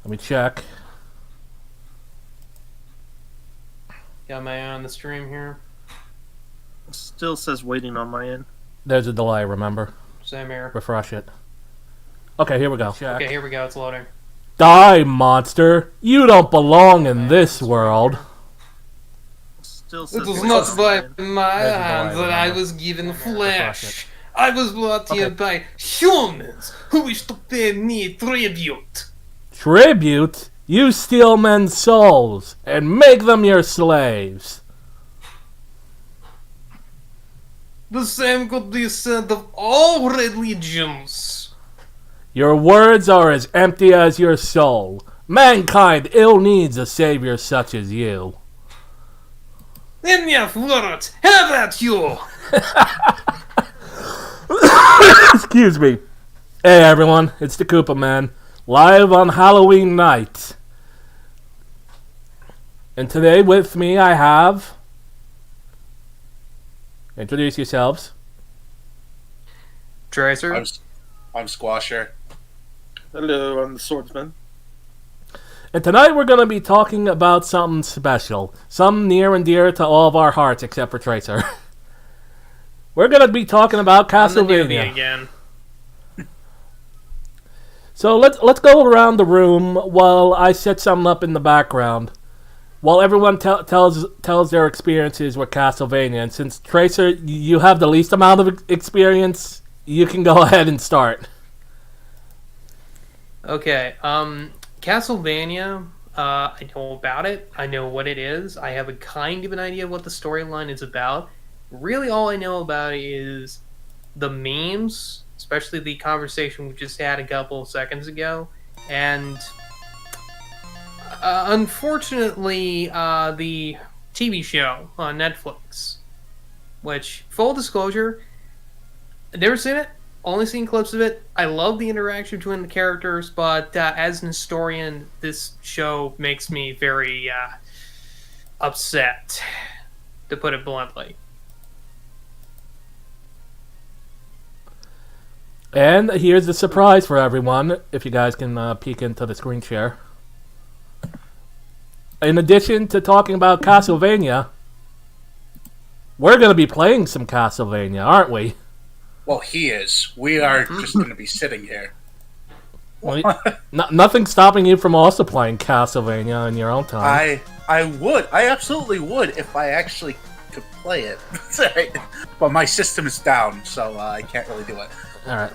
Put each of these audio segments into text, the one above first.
Let me check. Got my eye on the stream here. Still says waiting on my end. There's a delay, remember? Same here. Refresh it. Okay, here we go. Check. Okay, here we go. It's loading. Die, monster! You don't belong in this world. Still It says was waiting not on by my end. my There's a hands delay, that I remember? was given Refresh flesh. I was brought here by humans who wish to pay me tribute. Tribute? You steal men's souls and make them your slaves. The same could be said of all religions. Your words are as empty as your soul. Mankind ill needs a savior such as you. Enough words. How about you? Excuse me. Hey everyone, it's the Koopa Man, live on Halloween night. And today with me I have... Introduce yourselves. Tracer. I'm Squasher. Hello, I'm the Swordsman. And tonight we're going to be talking about something special. Something near and dear to all of our hearts except for Tracer. We're going to be talking about I'm the newbie Castlevania. again. So let's go around the room while I set something up in the background. While everyone tells their experiences with Castlevania. And since Tracer, you have the least amount of experience, you can go ahead and start. Okay, Castlevania, I know about it. I know what it is. I have a kind of an idea of what the storyline is about. Really, all I know about it is the memes, especially the conversation we just had a couple of seconds ago, and unfortunately, the TV show on Netflix, which, full disclosure, I've never seen it. Only seen clips of it. I love the interaction between the characters, but as an historian, this show makes me very upset, to put it bluntly. And here's the surprise for everyone, if you guys can peek into the screen share. In addition to talking about Castlevania, we're going to be playing some Castlevania, aren't we? Well, he is. We are just going to be sitting here. Well, nothing's stopping you from also playing Castlevania in your own time. I would. I absolutely would if I actually could play it. But my system is down, so I can't really do it. Alright.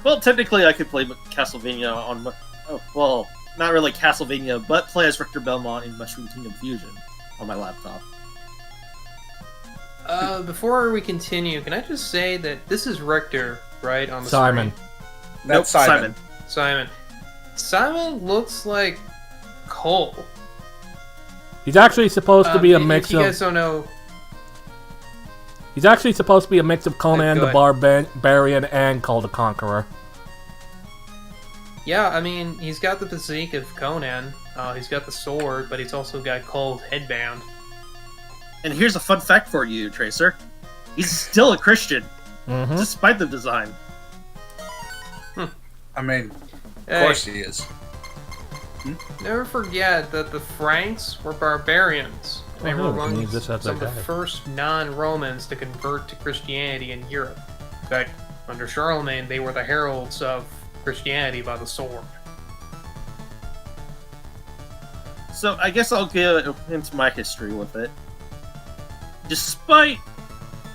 Well, technically, I could play Castlevania on my... Oh, well, not really Castlevania, but play as Richter Belmont in Mushroom Kingdom Fusion on my laptop. Before we continue, can I just say that this is Richter, right, on the Simon. screen? That's Simon. Simon looks like Cole. He's actually supposed to be a mix if you of... guys don't know... He's actually supposed to be a mix of Conan Go the ahead. Barbarian and Call the Conqueror. Yeah, I mean, he's got the physique of Conan. He's got the sword, but he's also got Cole's headband. And here's a fun fact for you, Tracer. He's still a Christian, Mm-hmm. despite the design. I mean, of Hey, course he is. never forget that the Franks were barbarians. They were Oh, among you just have some of that the guy. first non-Romans to convert to Christianity in Europe. In fact, under Charlemagne, they were the heralds of Christianity by the sword. So I guess I'll get into my history with it. Despite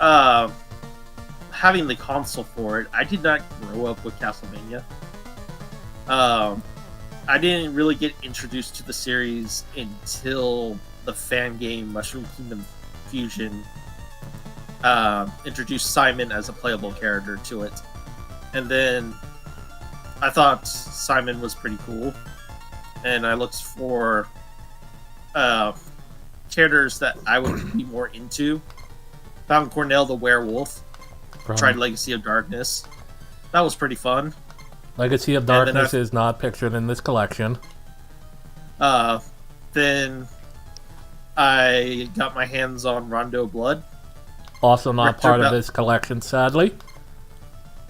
having the console for it, I did not grow up with Castlevania. I didn't really get introduced to the series until the fan game Mushroom Kingdom Fusion introduced Simon as a playable character to it. And then I thought Simon was pretty cool, and I looked for characters that I would be more into. Found Cornell the Werewolf, tried Legacy of Darkness. That was pretty fun. Legacy of then Darkness is not pictured in this collection. Then I got my hands on Rondo Blood. Also not Rector part of Bel- this collection, sadly.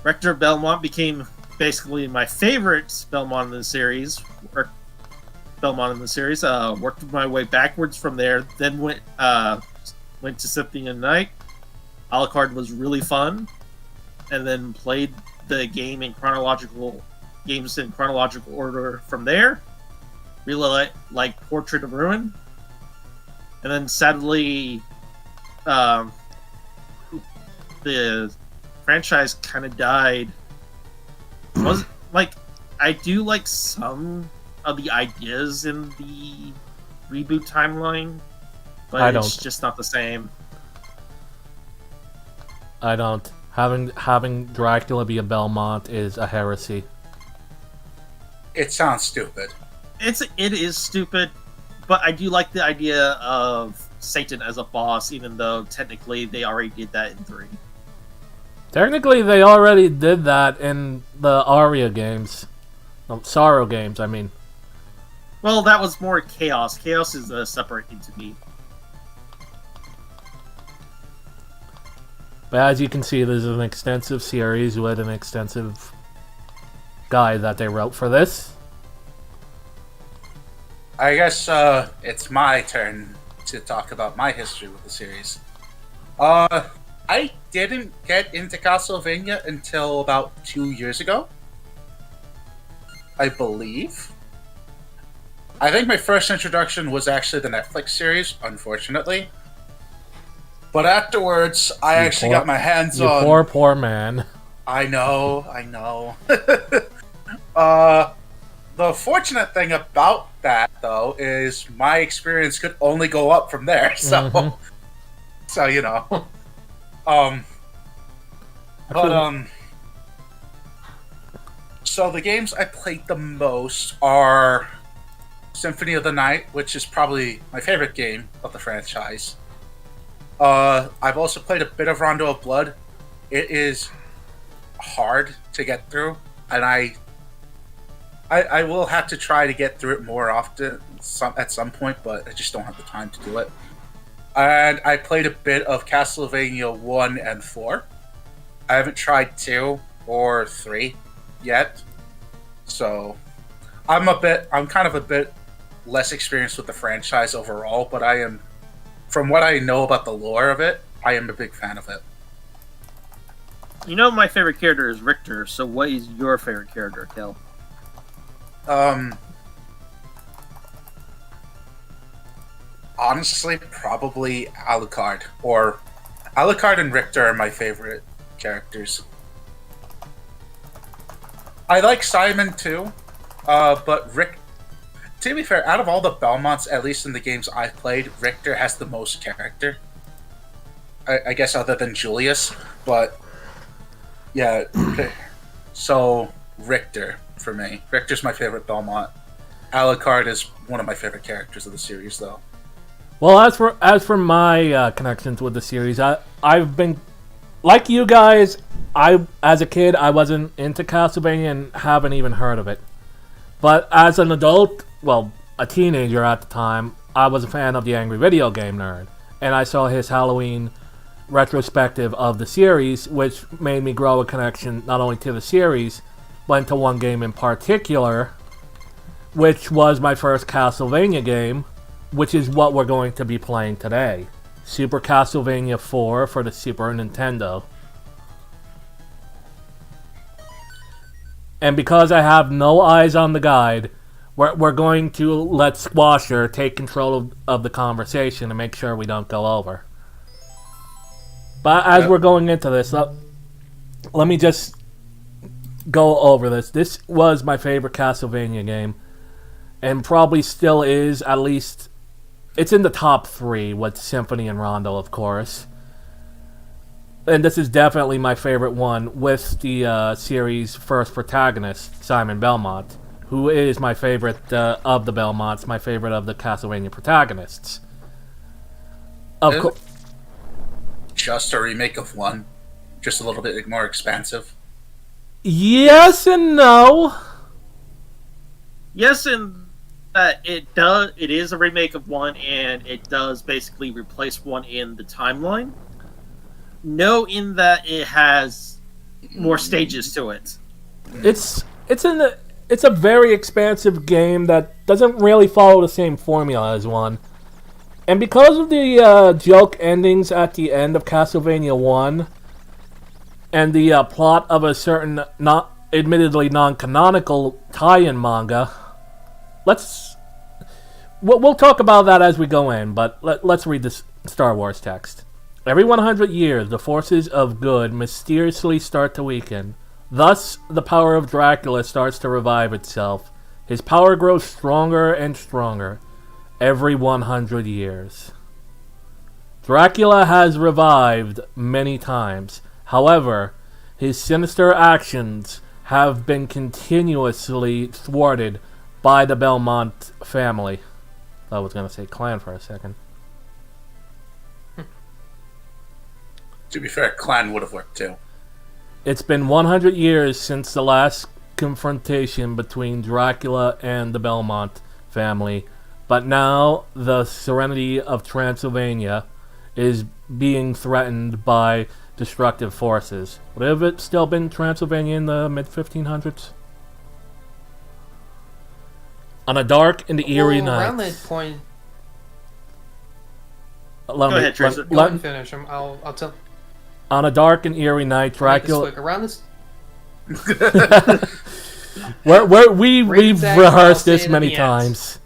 Rector Belmont became basically my favorite Belmont in the series. Belmont in the series. Worked my way backwards from there. Then went to Symphony of the Night. Alucard was really fun, and then played the game in chronological order from there. Really like Portrait of Ruin, and then sadly, the franchise kind of died. Was like I do like some of the ideas in the reboot timeline, but it's just not the same. I don't. Having Dracula be a Belmont is a heresy. It sounds stupid. It is stupid, but I do like the idea of Satan as a boss, even though technically they already did that in 3. Technically, they already did that in the Aria games. No, Sorrow games, I mean. Well, that was more Chaos. Chaos is a separate entity. But as you can see, there's an extensive series with an extensive guide that they wrote for this. I guess it's my turn to talk about my history with the series. I didn't get into Castlevania until about 2 years ago, I believe. I think my first introduction was actually the Netflix series, unfortunately. But afterwards, I actually got my hands on... You poor man. I know. The fortunate thing about that, though, is my experience could only go up from there. So, so you know. So the games I played the most are Symphony of the Night, which is probably my favorite game of the franchise. I've also played a bit of Rondo of Blood. It is hard to get through, and I will have to try to get through it more often at some point, but I just don't have the time to do it. And I played a bit of Castlevania 1 and 4. I haven't tried 2 or 3 yet, so I'm kind of a bit less experienced with the franchise overall, but I am, from what I know about the lore of it, I am a big fan of it. You know, my favorite character is Richter, so what is your favorite character, Kel? Honestly, probably Alucard. Or Alucard and Richter are my favorite characters. I like Simon too, but Rick. To be fair, out of all the Belmonts, at least in the games I've played, Richter has the most character. I guess other than Julius, but yeah. So Richter for me. Richter's my favorite Belmont. Alucard is one of my favorite characters of the series, though. Well, as for my connections with the series, I've been like you guys. As a kid, I wasn't into Castlevania and haven't even heard of it. But as an adult, well, a teenager at the time, I was a fan of the Angry Video Game Nerd, and I saw his Halloween retrospective of the series, which made me grow a connection not only to the series, but into one game in particular, which was my first Castlevania game, which is what we're going to be playing today. Super Castlevania 4 for the Super Nintendo. And because I have no eyes on the guide, we're going to let Squasher take control of the conversation and make sure we don't go over. But as we're going into this, let me just go over this. This was my favorite Castlevania game, and probably still is. At least it's in the top 3 with Symphony and Rondo, of course. And this is definitely my favorite one with the series' first protagonist, Simon Belmont, who is my favorite of the Belmonts, my favorite of the Castlevania protagonists. Of course. Just a remake of 1, just a little bit more expansive. Yes and no. Yes, and it does. It is a remake of 1, and it does basically replace 1 in the timeline. No, in that it has more stages to it. It's in the it's a very expansive game that doesn't really follow the same formula as one. And because of the joke endings at the end of Castlevania 1 and the plot of a certain, not admittedly non-canonical tie-in manga, we'll talk about that as we go in, but let's read this Star Wars text. Every 100 years, the forces of good mysteriously start to weaken. Thus, the power of Dracula starts to revive itself. His power grows stronger and stronger every 100 years. Dracula has revived many times. However, his sinister actions have been continuously thwarted by the Belmont family. I was going to say clan for a second. To be fair, clan would have worked too. It's been 100 years since the last confrontation between Dracula and the Belmont family, but now the serenity of Transylvania is being threatened by destructive forces. Would have it still been Transylvania in the mid-1500s? On a dark and eerie night. Around that point... Go ahead, Tracer. Go ahead and finish. I'll tell... On a dark and eerie night, Dracula... Around this... we've rehearsed this many times.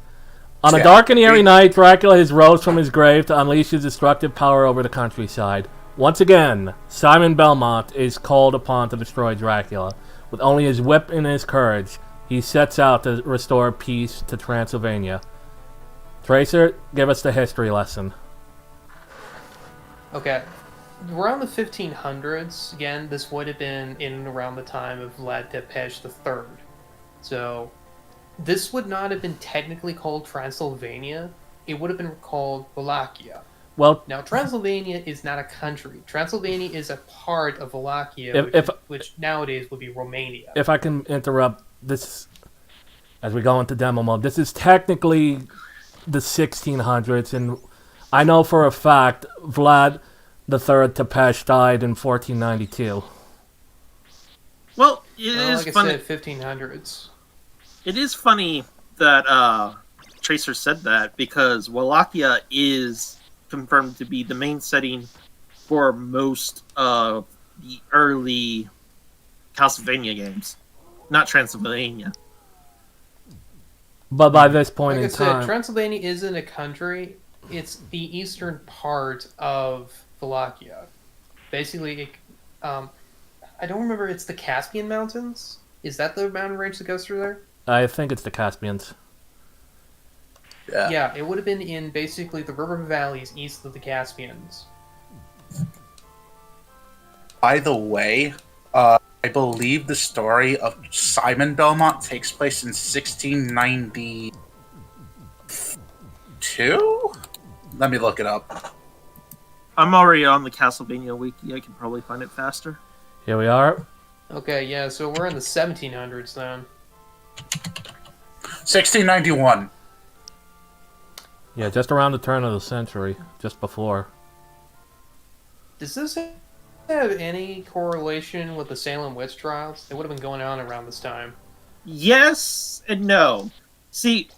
On a dark and eerie night, Dracula has rose from his grave to unleash his destructive power over the countryside. Once again, Simon Belmont is called upon to destroy Dracula. With only his whip and his courage, he sets out to restore peace to Transylvania. Tracer, give us the history lesson. Okay. Around the 1500s, again, this would have been in and around the time of Vlad Tepes III. So, this would not have been technically called Transylvania. It would have been called Wallachia. Well, now, Transylvania is not a country. Transylvania is a part of Wallachia, which nowadays would be Romania. If I can interrupt this as we go into demo mode, this is technically the 1600s, and I know for a fact Vlad the Third Tepes died in 1492. Well, like funny. I said, 1500s. It is funny that Tracer said that, because Wallachia is confirmed to be the main setting for most of the early Castlevania games, not Transylvania. But by this point in time, Transylvania isn't a country. It's the eastern part of Wallachia. Basically, I don't remember. It's the Caspian Mountains. Is that the mountain range that goes through there? I think it's the Caspians. Yeah, it would have been in basically the river valleys east of the Caspians. By the way, I believe the story of Simon Belmont takes place in 1692? Let me look it up. I'm already on the Castlevania wiki. I can probably find it faster. Here we are. Okay, yeah, so we're in the 1700s then. 1691. Yeah, just around the turn of the century, just before. Does this have any correlation with the Salem witch trials? They would have been going on around this time. Yes and no. See,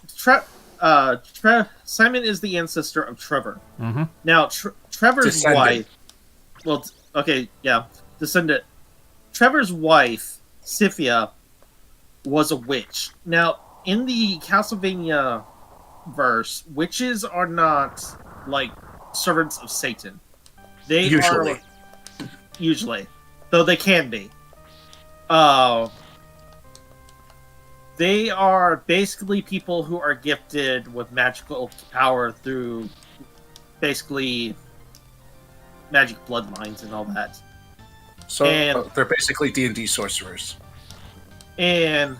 Simon is the ancestor of Trevor. Mm-hmm. Now, Trevor's wife... Well, okay, yeah. Descendant. Trevor's wife, Scythia, was a witch. Now, in the Castlevania verse, witches are not, like, servants of Satan. They usually. Usually. Though they can be. They are basically people who are gifted with magical power through basically magic bloodlines and all that. So they're basically D&D sorcerers. And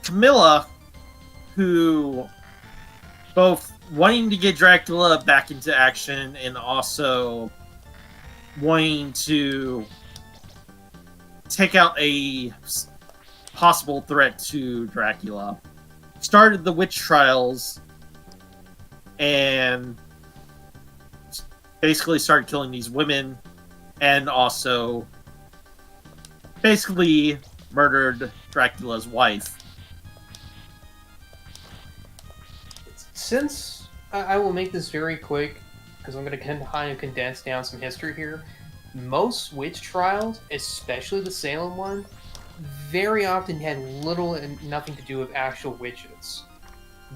Camilla, who both wanting to get Dracula back into action and also wanting to take out a possible threat to Dracula, started the witch trials and basically started killing these women and also basically murdered Dracula's wife. Since I will make this very quick, because I'm going to kind of condense down some history here. Most witch trials, especially the Salem one, very often had little and nothing to do with actual witches.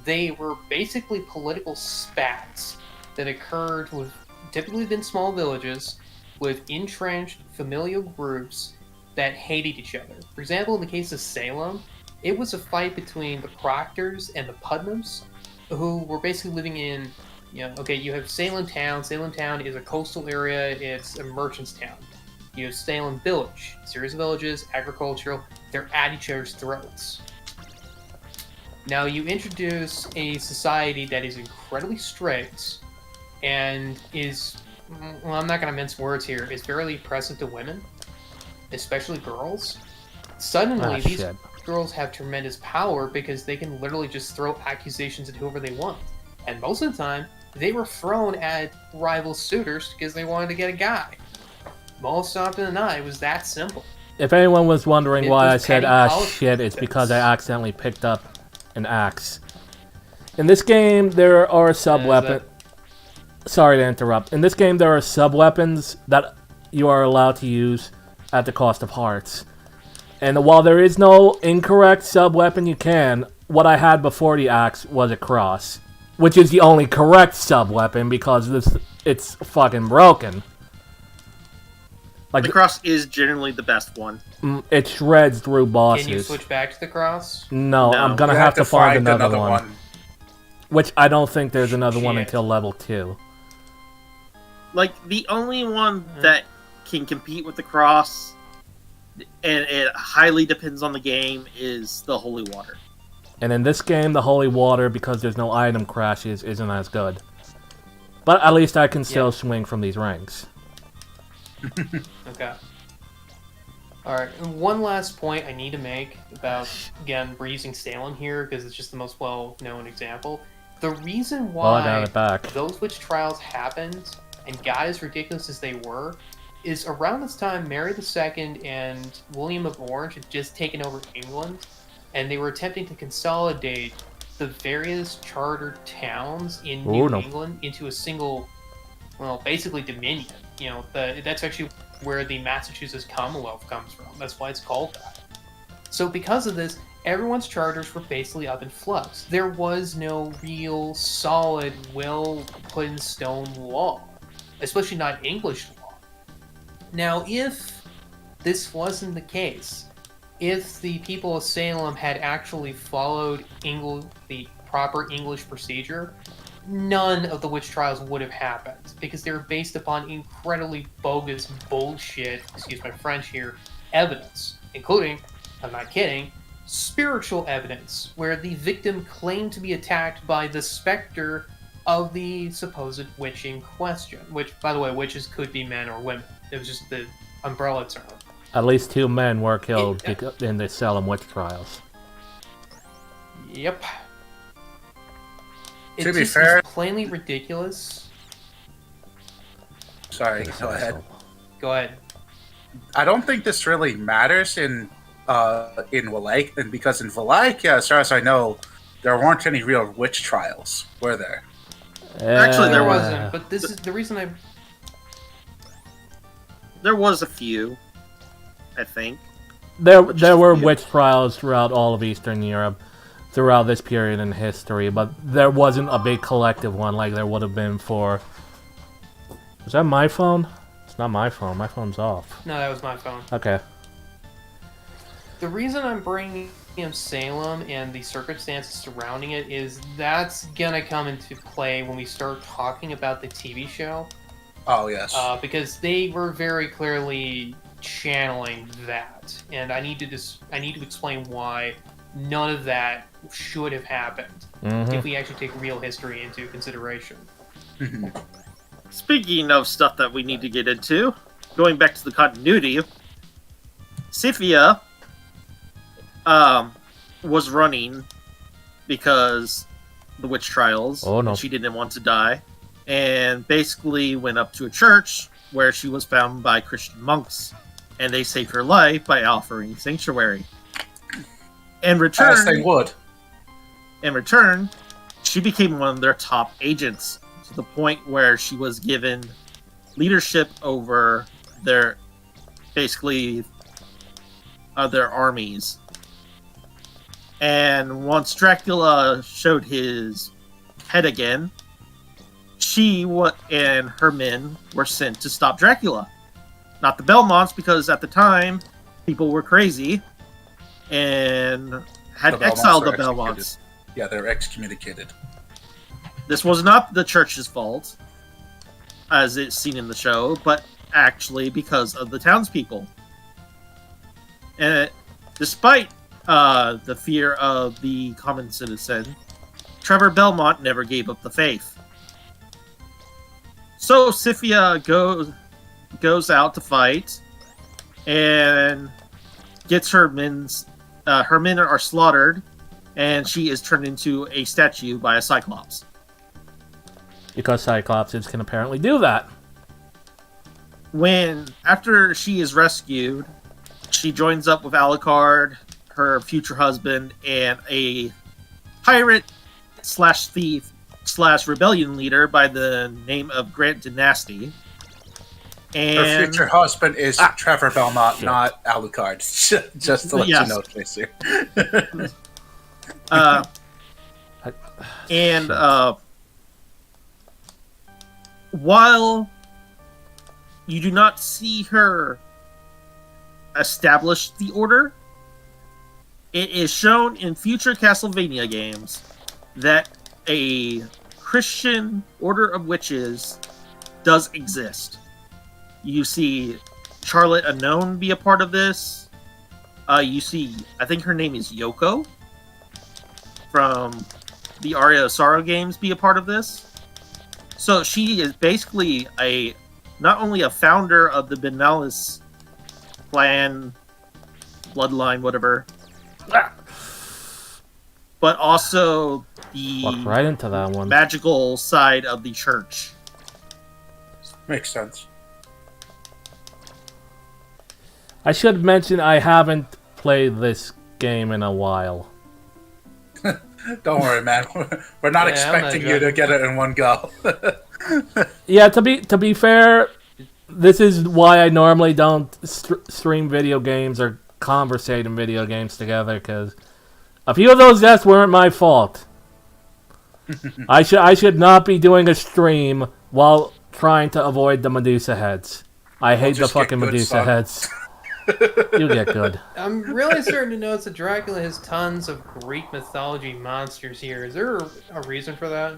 They were basically political spats that occurred with typically within small villages with entrenched familial groups that hated each other. For example, in the case of Salem, it was a fight between the Proctors and the Putnams, who were basically living in, you have Salem Town. Salem Town is a coastal area. It's a merchant's town. You have Salem Village, a series of villages, agricultural. They're at each other's throats. Now you introduce a society that is incredibly strict and is, well, I'm not going to mince words here, is fairly oppressive to women, especially girls. Suddenly, these girls have tremendous power because they can literally just throw accusations at whoever they want. And most of the time, they were thrown at rival suitors because they wanted to get a guy. Most often than not, it was that simple. If anyone was wondering why I said shit, it's because I accidentally picked up an axe. In this game, there are sub-weapons. Sorry to interrupt. In this game, there are sub-weapons that you are allowed to use at the cost of hearts. And while there is no incorrect sub-weapon you can, what I had before the axe was a cross, which is the only correct sub-weapon because it's fucking broken. Like, the cross is generally the best one. It shreds through bosses. Can you switch back to the cross? No, I'm gonna have to find another one. Which I don't think there's another one until level 2. Like, the only one that can compete with the cross, and it highly depends on the game, is the Holy Water. And in this game, the Holy Water, because there's no item crashes, isn't as good. But at least I can still swing from these ranks. Okay. Alright, one last point I need to make about, again, we're using Salem here because it's just the most well-known example. The reason why those witch trials happened and got as ridiculous as they were is around this time Mary II and William of Orange had just taken over England, and they were attempting to consolidate the various chartered towns in New England into a single, well, basically dominion. That's actually where the Massachusetts Commonwealth comes from. That's why it's called that. So because of this, everyone's charters were basically up in flux. There was no real solid, well-put-in-stone law, especially not English law. Now, if this wasn't the case, if the people of Salem had actually followed the proper English procedure, none of the witch trials would have happened, because they were based upon incredibly bogus bullshit, excuse my French here, evidence, including, I'm not kidding, spiritual evidence, where the victim claimed to be attacked by the specter of the supposed witch in question, which, by the way, witches could be men or women. It was just the umbrella term. At least 2 men were killed in the Salem witch trials. Yep. To be fair, is plainly ridiculous. Sorry, go ahead. Go ahead. I don't think this really matters in Wallachia, and because in Wallachia, as far as I know, there weren't any real witch trials, were there? Actually, there wasn't. But this is the reason There was a few, I think. There were witch trials throughout all of Eastern Europe, throughout this period in history, but there wasn't a big collective one like there would have been for... Was that my phone? It's not my phone. My phone's off. No, that was my phone. Okay. The reason I'm bringing up Salem and the circumstances surrounding it is that's gonna come into play when we start talking about the TV show. Oh, yes. Because they were very clearly channeling that, and I need to explain why none of that should have happened if we actually take real history into consideration. Speaking of stuff that we need to get into, going back to the continuity, Sifia was running because the witch trials. Oh, no. She didn't want to die, and basically went up to a church where she was found by Christian monks, and they saved her life by offering sanctuary. In As they return, would. She became one of their top agents to the point where she was given leadership over their their armies. And once Dracula showed his head again, she and her men were sent to stop Dracula. Not the Belmonts, because at the time people were crazy and had exiled the Belmonts. Yeah, they were excommunicated. This was not the church's fault, as it's seen in the show, but actually because of the townspeople. And despite the fear of the common citizen, Trevor Belmont never gave up the faith. So Sifia goes out to fight and gets her men. Her men are slaughtered, and she is turned into a statue by a Cyclops. Because Cyclopses can apparently do that. After she is rescued, she joins up with Alucard, her future husband, and a pirate / thief / rebellion leader by the name of Grant Dynasty. And Her future husband is Trevor Belmont, not Alucard. Just to let you know, Tracer. While you do not see her establish the order, it is shown in future Castlevania games that a Christian order of witches does exist. You see Charlotte Unknown be a part of this. You see, I think her name is Yoko from the Aria of Sorrow games be a part of this. So she is basically not only a founder of the Benalis clan, bloodline, whatever, but also the Walked right into that one. magical side of the church. Makes sense. I should mention I haven't played this game in a while. Don't worry, man. We're not expecting you to get it in one go. Yeah, to be fair, this is why I normally don't stream video games or conversate in video games together, because a few of those deaths weren't my fault. I should not be doing a stream while trying to avoid the Medusa heads. I hate the fucking Medusa heads. You get good. I'm really starting to notice that Dracula has tons of Greek mythology monsters here. Is there a reason for that?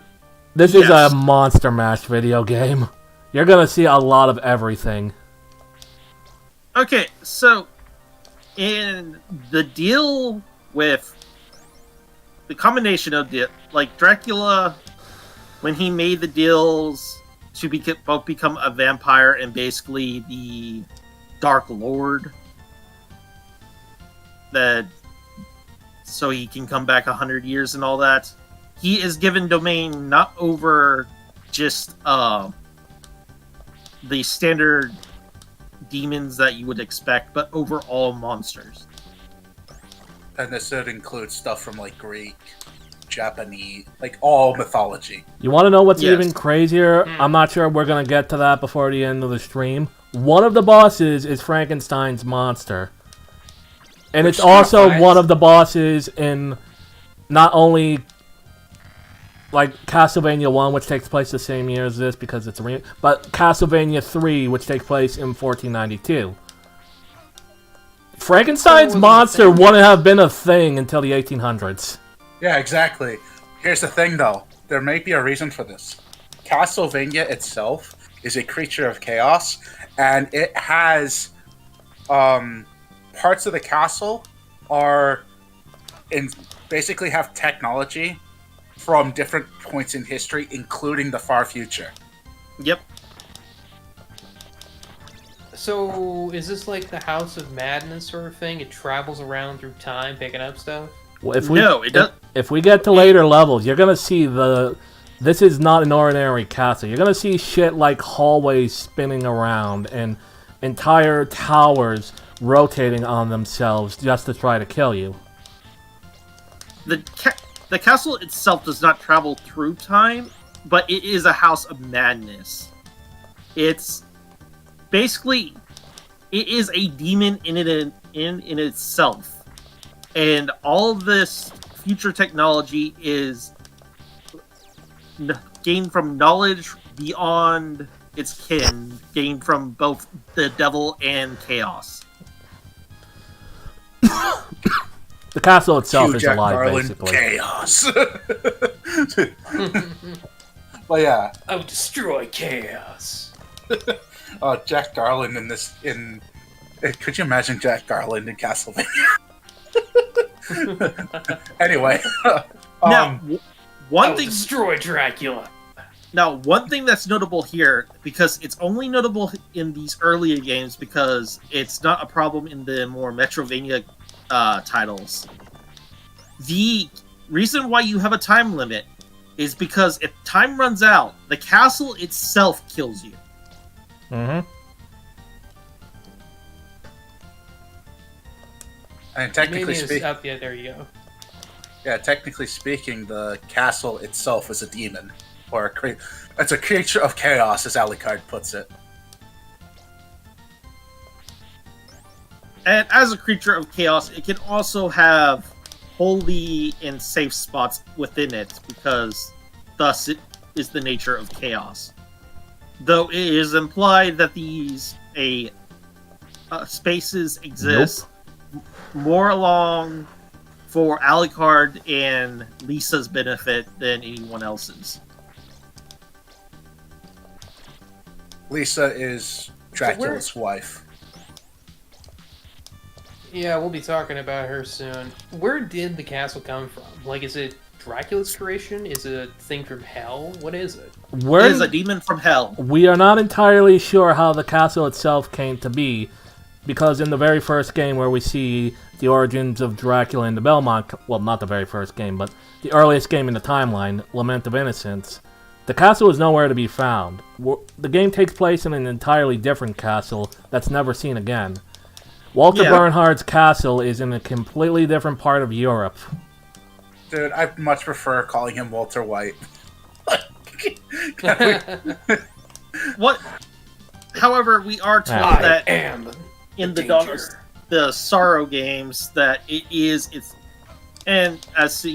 This is a Monster Mash video game. You're gonna see a lot of everything. Okay, so in the deal with the combination of Dracula, when he made the deals to both become a vampire and basically the Dark Lord, so he can come back 100 years and all that, he is given domain not over just the standard demons that you would expect, but over all monsters. And this would include stuff from like Greek, Japanese, like all mythology. You want to know what's even crazier? I'm not sure we're going to get to that before the end of the stream. One of the bosses is Frankenstein's monster. And it's also one of the bosses in not only like Castlevania 1, which takes place the same year as this because it's a but Castlevania 3, which takes place in 1492. Frankenstein's monster wouldn't have been a thing until the 1800s. Yeah, exactly. Here's the thing, though. There may be a reason for this. Castlevania itself is a creature of chaos, and it has parts of the castle basically have technology from different points in history, including the far future. Yep. So, is this like the House of Madness sort of thing? It travels around through time, picking up stuff? Well, if we get to later levels, you're gonna see this is not an ordinary castle. You're gonna see shit like hallways spinning around and entire towers rotating on themselves just to try to kill you. the castle itself does not travel through time, but it is a house of madness. It's basically it is a demon in itself, and all of this future technology is gained from knowledge beyond its kin, gained from both the devil and chaos. The castle itself Hugh is Jack alive, Garland basically. chaos. But yeah, I would destroy chaos. Jack Garland could you imagine Jack Garland in Castlevania? Anyway, Now, I one would thing. destroy Dracula. Now, one thing that's notable here, because it's only notable in these earlier games, because it's not a problem in the more Metrovania titles. The reason why you have a time limit is because if time runs out, the castle itself kills you. Mm-hmm. and technically speaking, Yeah, there you go. technically speaking, the castle itself is a demon, or it's a creature of chaos, as Alucard puts it. And as a creature of chaos, it can also have holy and safe spots within it, because thus it is the nature of chaos. Though it is implied that these spaces exist more along for Alucard and Lisa's benefit than anyone else's. Lisa is Dracula's wife. Yeah, we'll be talking about her soon. Where did the castle come from? Like, is it Dracula's creation? Is it a thing from hell? What is it? It is a demon from hell. We are not entirely sure how the castle itself came to be, because in the very first game where we see the origins of Dracula in the Belmont, well, not the very first game, but the earliest game in the timeline, Lament of Innocence, the castle is nowhere to be found. The game takes place in an entirely different castle that's never seen again. Walter Bernhard's castle is in a completely different part of Europe. Dude, I much prefer calling him Walter White. What? However, we are told I that am in the danger. the Sorrow games that and as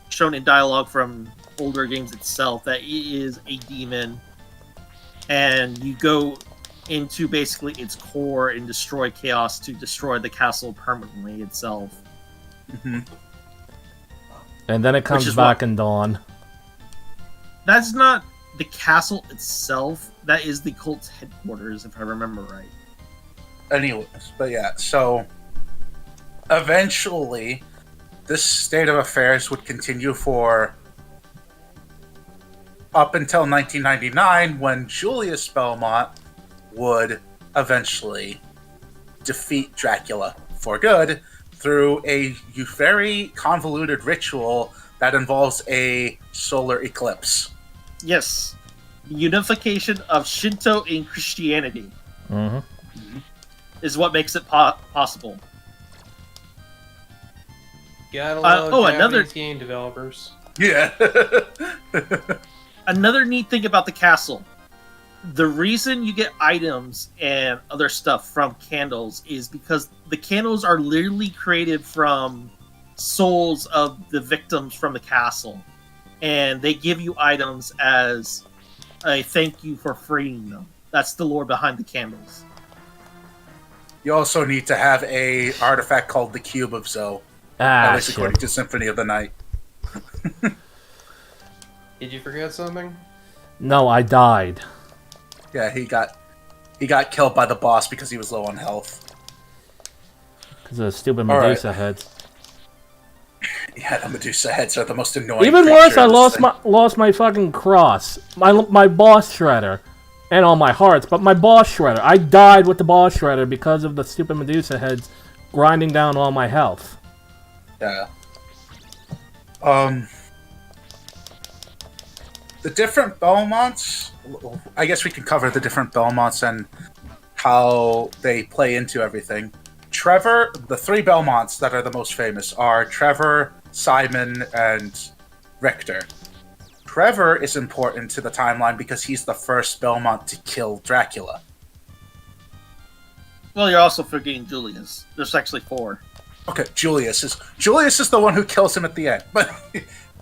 shown in dialogue from older games itself, that it is a demon, and you go into basically its core and destroy chaos to destroy the castle permanently itself. Mm-hmm. And then it comes back in Dawn. That's not the castle itself. That is the cult's headquarters, if I remember right. Anyways, but yeah, so eventually this state of affairs would continue for up until 1999, when Julius Belmont would eventually defeat Dracula for good through a very convoluted ritual that involves a solar eclipse. Yes. The unification of Shinto and Christianity is what makes it possible. Gotta love Japanese another game developers. Yeah. Another neat thing about the castle. The reason you get items and other stuff from candles is because the candles are literally created from souls of the victims from the castle. And they give you items as a thank you for freeing them. That's the lore behind the candles. You also need to have a artifact called the Cube of Zoe. At least according to Symphony of the Night. Did you forget something? No, I died. Yeah, he got killed by the boss because he was low on health. Because of the stupid Medusa heads. Yeah, the Medusa heads are the most annoying. Even worse, I lost my fucking cross, my boss shredder, and all my hearts. But my boss shredder, I died with the boss shredder because of the stupid Medusa heads grinding down all my health. Yeah. The different Belmonts, I guess we can cover the different Belmonts and how they play into everything. Trevor, the three Belmonts that are the most famous are Trevor, Simon, and Richter. Trevor is important to the timeline because he's the first Belmont to kill Dracula. Well, you're also forgetting Julius. There's actually 4. Okay, Julius is the one who kills him at the end, but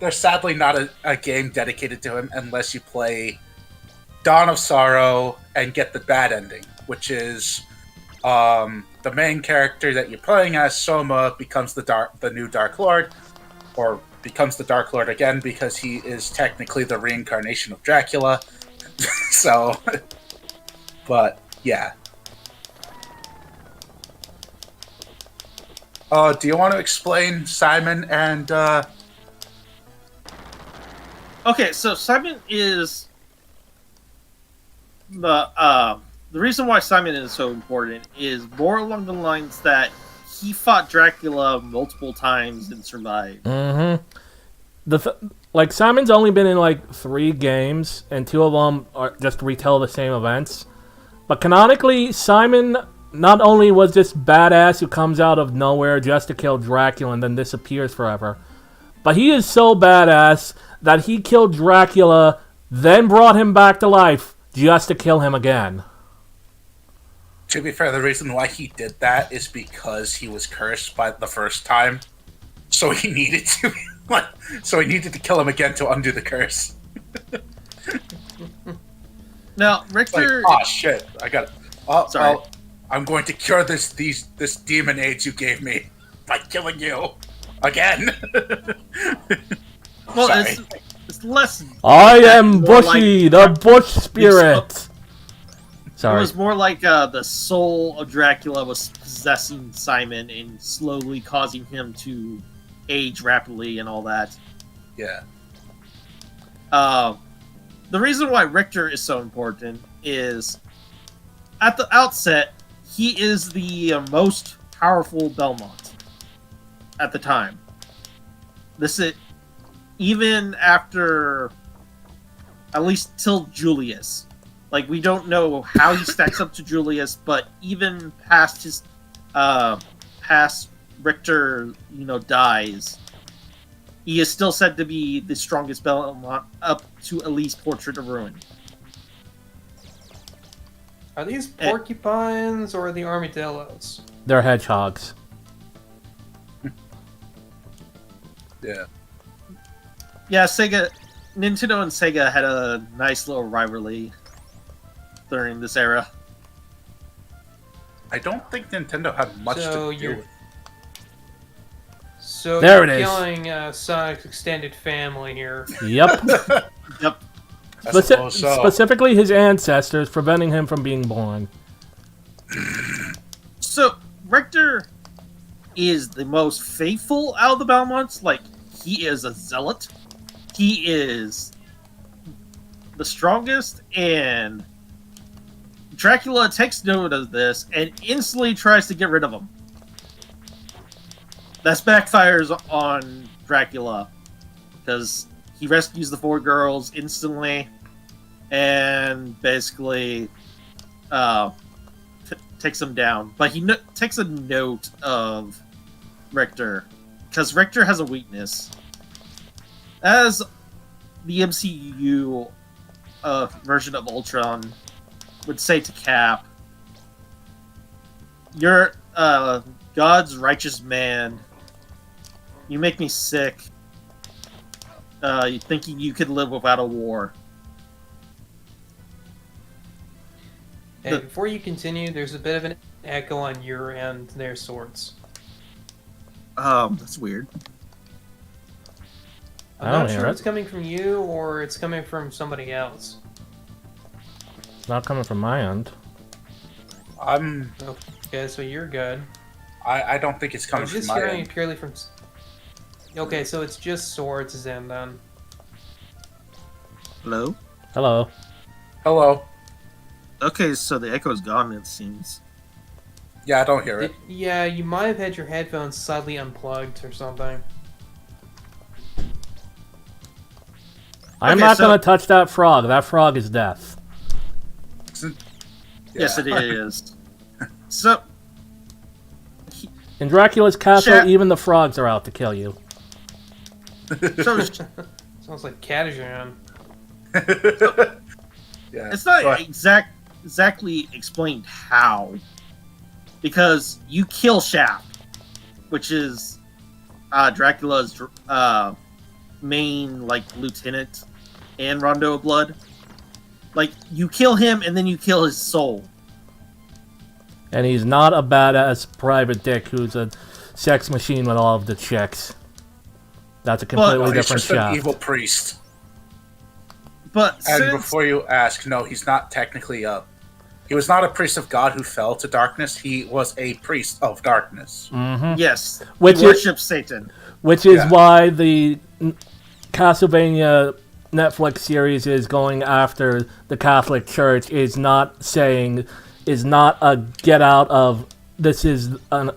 there's sadly not a game dedicated to him unless you play Dawn of Sorrow and get the bad ending, which is the main character that you're playing as, Soma, becomes the new Dark Lord, or becomes the Dark Lord again because he is technically the reincarnation of Dracula. So, but yeah. Do you want to explain Simon and? Okay, so Simon is the reason why Simon is so important is more along the lines that he fought Dracula multiple times and survived. Like Simon's only been in like 3 games, and 2 of them are just retell the same events. But canonically, Simon not only was this badass who comes out of nowhere just to kill Dracula and then disappears forever, but he is so badass that he killed Dracula, then brought him back to life just to kill him again. To be fair, the reason why he did that is because he was cursed by the first time, so he needed to kill him again to undo the curse. Now, Richter... oh shit, I got it. Sorry. I'm going to cure this demon AIDS you gave me by killing you again. Well, it's less... I am Bushy, the Bush Spirit! Sorry. It was more like the soul of Dracula was possessing Simon and slowly causing him to age rapidly and all that. Yeah. The reason why Richter is so important is, at the outset, he is the most powerful Belmont at the time. This is even after, at least till Julius. Like, we don't know how he stacks up to Julius, but even past his, past Richter, dies, he is still said to be the strongest Belmont up to at least Portrait of Ruin. Are these porcupines or the armadillos? They're hedgehogs. Yeah. Yeah, Nintendo and Sega had a nice little rivalry during this era. I don't think Nintendo had much to do with. So there you're it is. killing Sonic's extended family here. Yep. Yep. Specifically his ancestors, preventing him from being born. So, Richter is the most faithful out of the Belmonts. Like, he is a zealot. He is the strongest, and Dracula takes note of this and instantly tries to get rid of him. That backfires on Dracula, because he rescues the 4 girls instantly, and basically takes them down. But he takes a note of Richter, because Richter has a weakness. As the MCU version of Ultron would say to Cap, "You're God's righteous man. You make me sick. Thinking you could live without a war." And before you continue, there's a bit of an echo on your end there, Swords. That's weird. I'm not sure if it's coming from you or it's coming from somebody else. It's not coming from my end. Okay, so you're good. I don't think it's coming I'm from just my hearing end. it purely from... Okay, so it's just Swords' end then. Hello? Hello. Hello. Okay, so the echo is gone, it seems. Yeah, I don't hear it. Yeah, you might have had your headphones slightly unplugged or something. I'm not going to touch that frog. That frog is death. Yes, it is. So, in Dracula's castle, even the frogs are out to kill you. So Sounds like Catajan. Yeah. it's not But exactly explained how, because you kill Shaft, which is Dracula's main like lieutenant and Rondo of Blood. Like you kill him and then you kill his soul. And he's not a badass private dick who's a sex machine with all of the chicks. That's a completely he's different just an Shaft. evil priest. But And since, before you ask, no, he's not technically a. He was not a priest of God who fell to darkness. He was a priest of darkness. yes, Which he is- worships Satan. Which is Yeah. why the Castlevania Netflix series is going after the Catholic Church, is not a get out of this is an.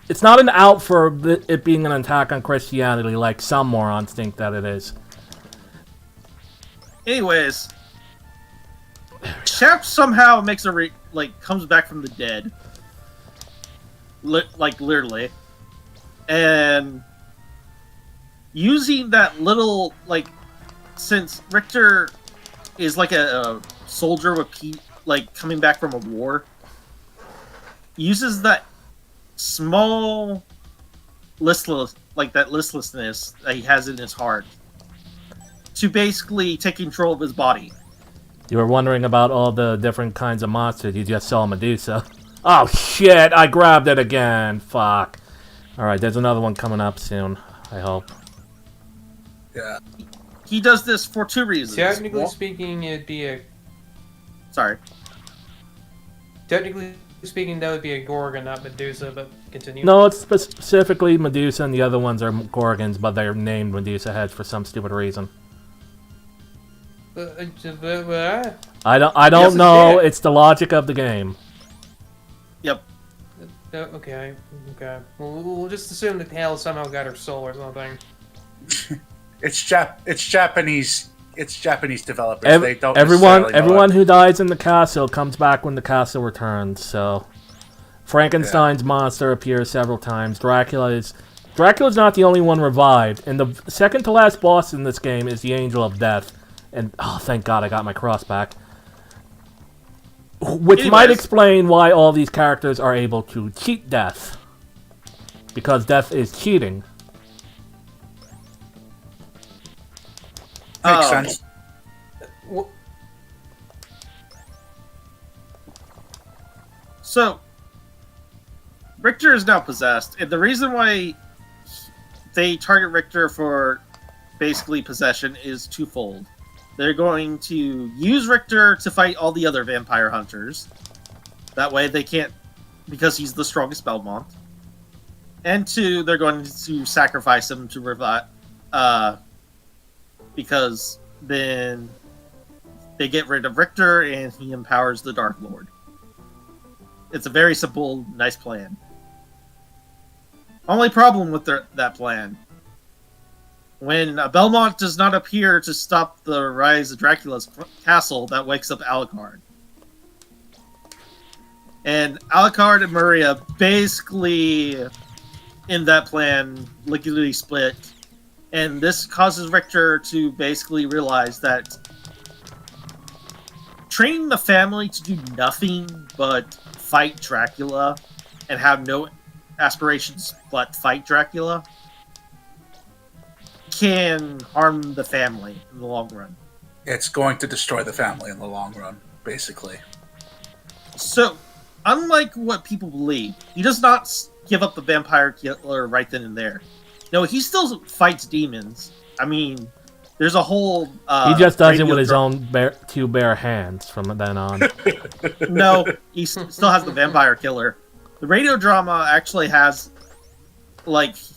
It's not an out for it being an attack on Christianity like some morons think that it is. Anyways, Shaft somehow makes comes back from the dead, literally, and using that little since Richter is like a soldier with coming back from a war, uses that small listlessness that he has in his heart to basically take control of his body. You were wondering about all the different kinds of monsters. You just saw Medusa. Oh shit! I grabbed it again. Fuck. All right, there's another one coming up soon. I hope. Yeah. He does this for two reasons. Technically speaking, it'd be a. Sorry. Technically speaking, that would be a Gorgon, not Medusa. But continue. No, it's specifically Medusa, and the other ones are Gorgons, but they're named Medusa heads for some stupid reason. I don't Yes, know. yeah. It's the logic of the game. Yep. Okay. We'll just assume that Hale somehow got her soul or something. It's Japanese. It's Japanese developers. They don't everyone necessarily know it. who dies in the castle comes back when the castle returns. So, Frankenstein's monster appears several times. Dracula's not the only one revived, and the second to last boss in this game is the Angel of Death. And oh, thank God I got my cross back. Which might Anyways. explain why all these characters are able to cheat death. Because death is cheating. Makes Oh. sense. So, Richter is now possessed, and the reason why they target Richter for basically possession is twofold. They're going to use Richter to fight all the other vampire hunters. That way they can't, because he's the strongest Belmont. And two, they're going to sacrifice him to revive, because then they get rid of Richter and he empowers the Dark Lord. It's a very simple, nice plan. Only problem with that plan: when Belmont does not appear to stop the rise of Dracula's castle, that wakes up Alucard. And Alucard and Maria basically, in that plan, lickety split. And this causes Richter to basically realize that training the family to do nothing but fight Dracula and have no aspirations but fight Dracula can harm the family in the long run. It's going to destroy the family in the long run, basically. So, unlike what people believe, he does not give up the vampire killer right then and there. No, he still fights demons. I mean, there's a whole... He just does it radio with his dra- own two bare hands from then on. No, he still has the vampire killer. The radio drama actually has,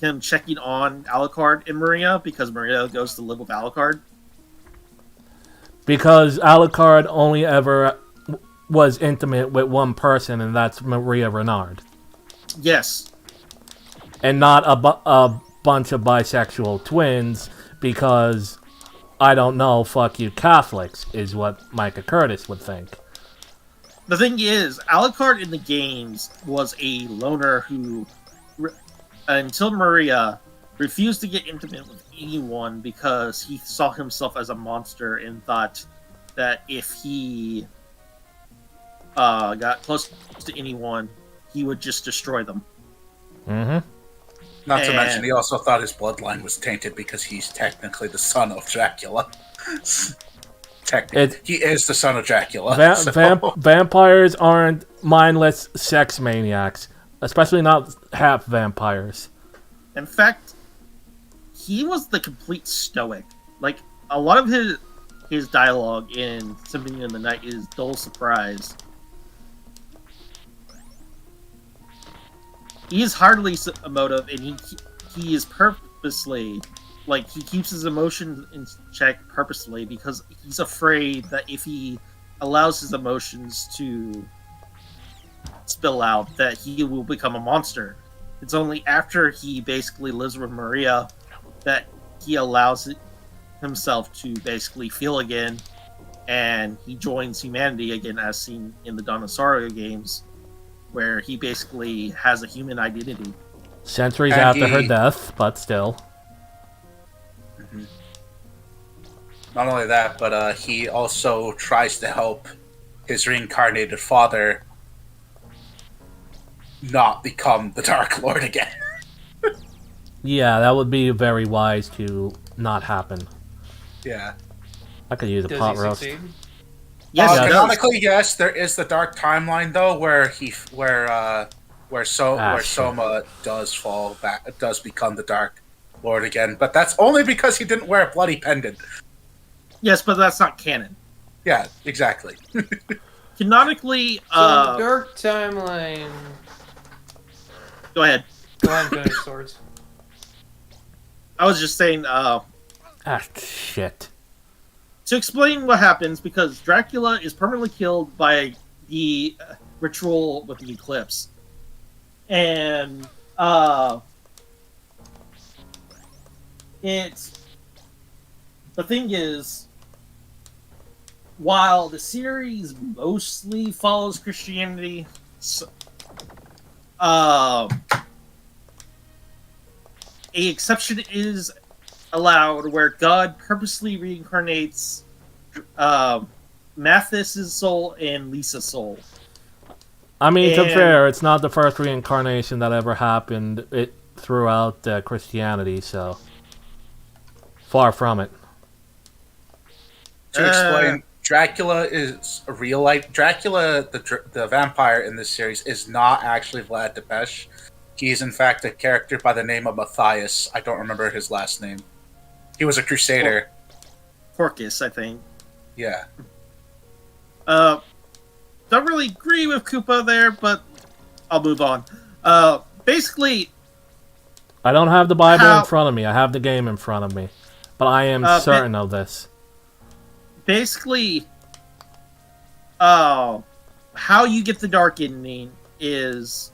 him checking on Alucard and Maria, because Maria goes to live with Alucard. Because Alucard only ever was intimate with one person, and that's Maria Renard. Yes. And not a bunch of bisexual twins, because, I don't know, fuck you Catholics, is what Micah Curtis would think. The thing is, Alucard in the games was a loner who, until Maria, refused to get intimate with anyone because he saw himself as a monster and thought that if he got close to anyone, he would just destroy them. Mm-hmm. Not to mention, he also thought his bloodline was tainted because he's technically the son of Dracula. Technically, he is the son of Dracula. Vampires aren't mindless sex maniacs, especially not half vampires. In fact, he was the complete stoic. Like, a lot of his dialogue in Symphony of the Night is dull surprise. He is hardly emotive, and he is purposely, like, he keeps his emotions in check purposely because he's afraid that if he allows his emotions to spill out, that he will become a monster. It's only after he basically lives with Maria that he allows himself to basically feel again, and he joins humanity again, as seen in the Dinosaurio games, where he basically has a human identity. Centuries after her death, but still. Mm-hmm. Not only that, but he also tries to help his reincarnated father not become the Dark Lord again. Yeah, that would be very wise to not happen. Yeah. I could use a Does pot he roast. succeed? Yes, he does. Canonically, yes, there is the dark timeline though, where Soma does become the Dark Lord again, but that's only because he didn't wear a bloody pendant. Yes, but that's not canon. Yeah, exactly. Canonically, So dark timeline. Go ahead. Go on, finish swords. I was just saying, Shit. to explain what happens, because Dracula is permanently killed by the ritual with the eclipse. And, the thing is, while the series mostly follows Christianity, a exception is allowed where God purposely reincarnates Mathis's soul and Lisa's soul. I mean, to be fair, it's not the first reincarnation that ever happened throughout Christianity, so far from it. To explain, Dracula is a real life. Dracula, the vampire in this series, is not actually Vlad Tepes. He is in fact a character by the name of Matthias. I don't remember his last name. He was a crusader. Porcus, I think. Yeah. Don't really agree with Koopa there, but I'll move on. Basically, I don't have the Bible in front of me. I have the game in front of me. But I am certain of this. Basically, how you get the Dark Ending is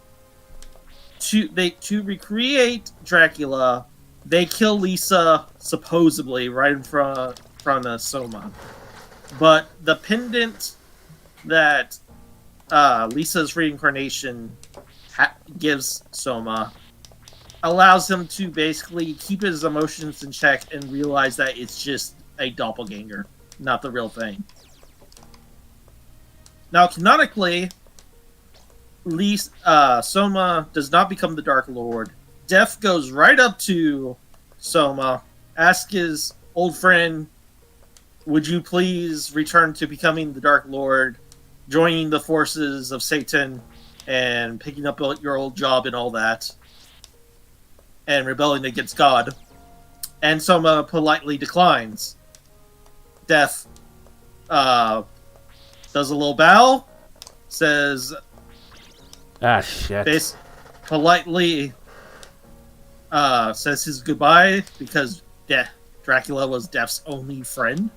to recreate Dracula. They kill Lisa supposedly right in front of Soma, but the pendant that Lisa's reincarnation gives Soma allows him to basically keep his emotions in check and realize that it's just a doppelganger, not the real thing. Now, canonically, Soma does not become the Dark Lord. Death goes right up to Soma, asks his old friend, would you please return to becoming the Dark Lord, joining the forces of Satan, and picking up your old job and all that, and rebelling against God. And Soma politely declines. Death does a little bow, says, shit. Politely says his goodbye because Dracula was Death's only friend,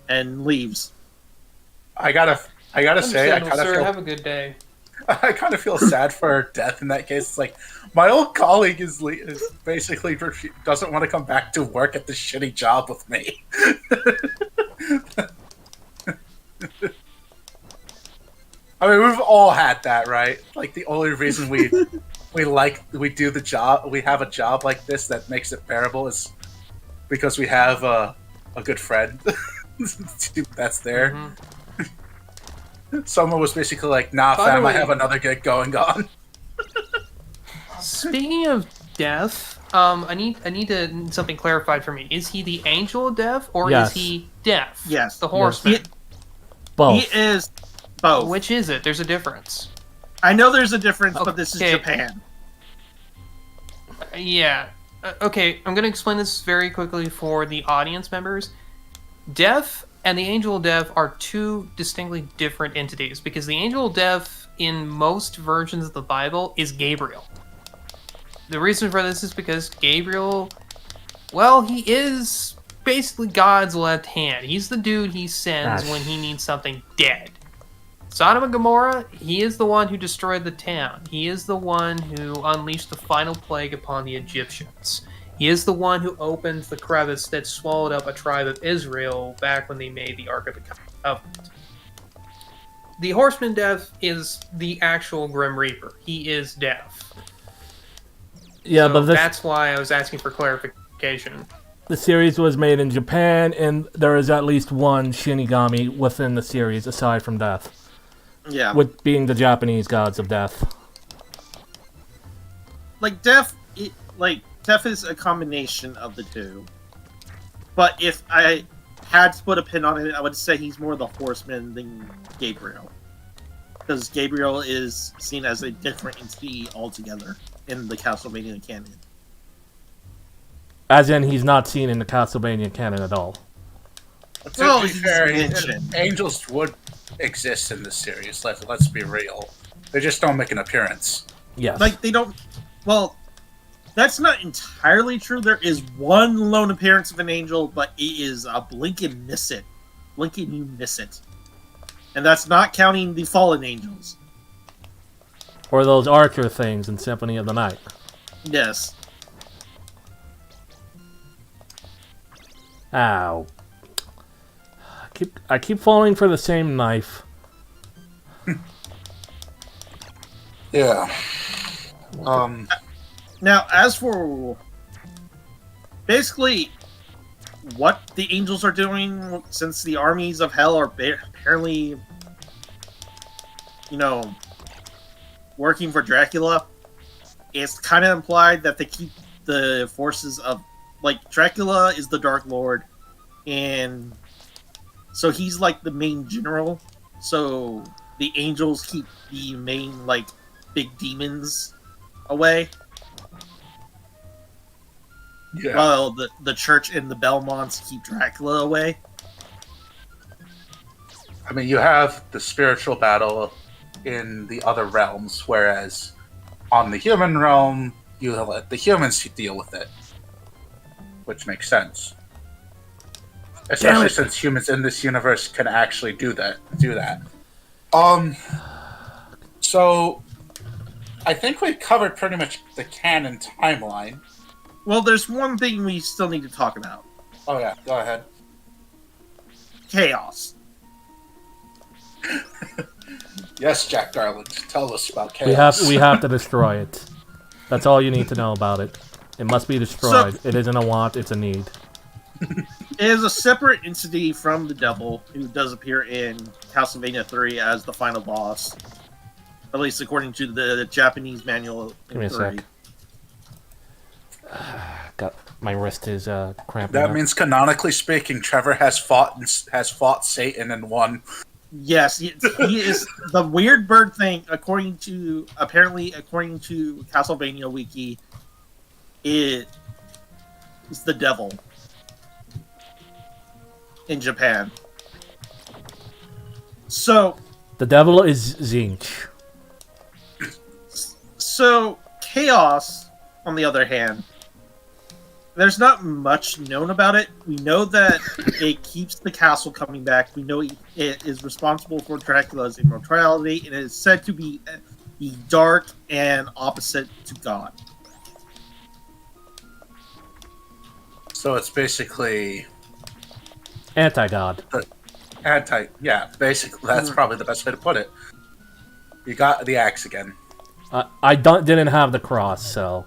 and leaves. I gotta say, I kind of feel. Have a good day. I kind of feel sad for Death in that case. It's like my old colleague is basically doesn't want to come back to work at this shitty job with me. I mean, we've all had that, right? Like the only reason we we do the job. We have a job like this that makes it bearable is because we have a good friend that's there. Someone was basically like, "Nah, By the fam, I way- have another gig going on." Speaking of death, I need something clarified for me. Is he the angel of death, or Yes. is he death? Yes. The horseman. Both. He is both. Which is it? There's a difference. I know there's a difference, but this is Okay. Japan. Yeah. Okay, I'm going to explain this very quickly for the audience members. Death and the Angel of Death are two distinctly different entities, because the Angel of Death in most versions of the Bible is Gabriel. The reason for this is because Gabriel, well, he is basically God's left hand. He's the dude he sends when he needs something dead. Sodom and Gomorrah, he is the one who destroyed the town. He is the one who unleashed the final plague upon the Egyptians. He is the one who opened the crevice that swallowed up a tribe of Israel back when they made the Ark of the Covenant. The Horseman Death is the actual Grim Reaper. He is death. Yeah, So but that's why I was asking for clarification. the series was made in Japan, and there is at least one Shinigami within the series aside from Death, Yeah. with being the Japanese gods of death. Like Death is a combination of the two. But if I had to put a pin on it, I would say he's more the horseman than Gabriel. Because Gabriel is seen as a different entity altogether in the Castlevania canon. As in, he's not seen in the Castlevania canon at all. To Well, be he's fair, mentioned. angels would exist in this series. Let's be real. They just don't make an appearance. Yes. Like, they don't... Well, that's not entirely true. There is one lone appearance of an angel, but it is a blink and miss it. Blink and you miss it. And that's not counting the fallen angels. Or those archer things in Symphony of the Night. Yes. Ow. I keep falling for the same knife. Yeah. Now, as for basically what the angels are doing, since the armies of hell are apparently, working for Dracula, it's kind of implied that they keep the forces of, like, Dracula is the Dark Lord, and so he's like the main general, so the angels keep the main, like, big demons away. Yeah. Well, the church and the Belmonts keep Dracula away. I mean, you have the spiritual battle in the other realms, whereas on the human realm, you let the humans deal with it, which makes sense. Especially since humans in this universe can actually do that. So I think we covered pretty much the canon timeline. Well, there's one thing we still need to talk about. Oh yeah, go ahead. Chaos. Yes, Jack Garland, tell us about chaos. We have to destroy it. That's all you need to know about it. It must be destroyed. It isn't a want, it's a need. It is a separate entity from the devil who does appear in Castlevania 3 as the final boss. At least according to the Japanese manual in Give me a 3. sec. My wrist is cramping. That up. means, canonically speaking, Trevor has fought Satan and won. Yes, he is the weird bird thing. According to Castlevania Wiki, it is the devil in Japan. So The devil is Zinch. So Chaos, on the other hand, there's not much known about it. We know that it keeps the castle coming back. We know it is responsible for Dracula's immortality, and it is said to be dark and opposite to God. So it's basically Anti-god. basically that's probably the best way to put it. You got the axe again. Didn't have the cross, so...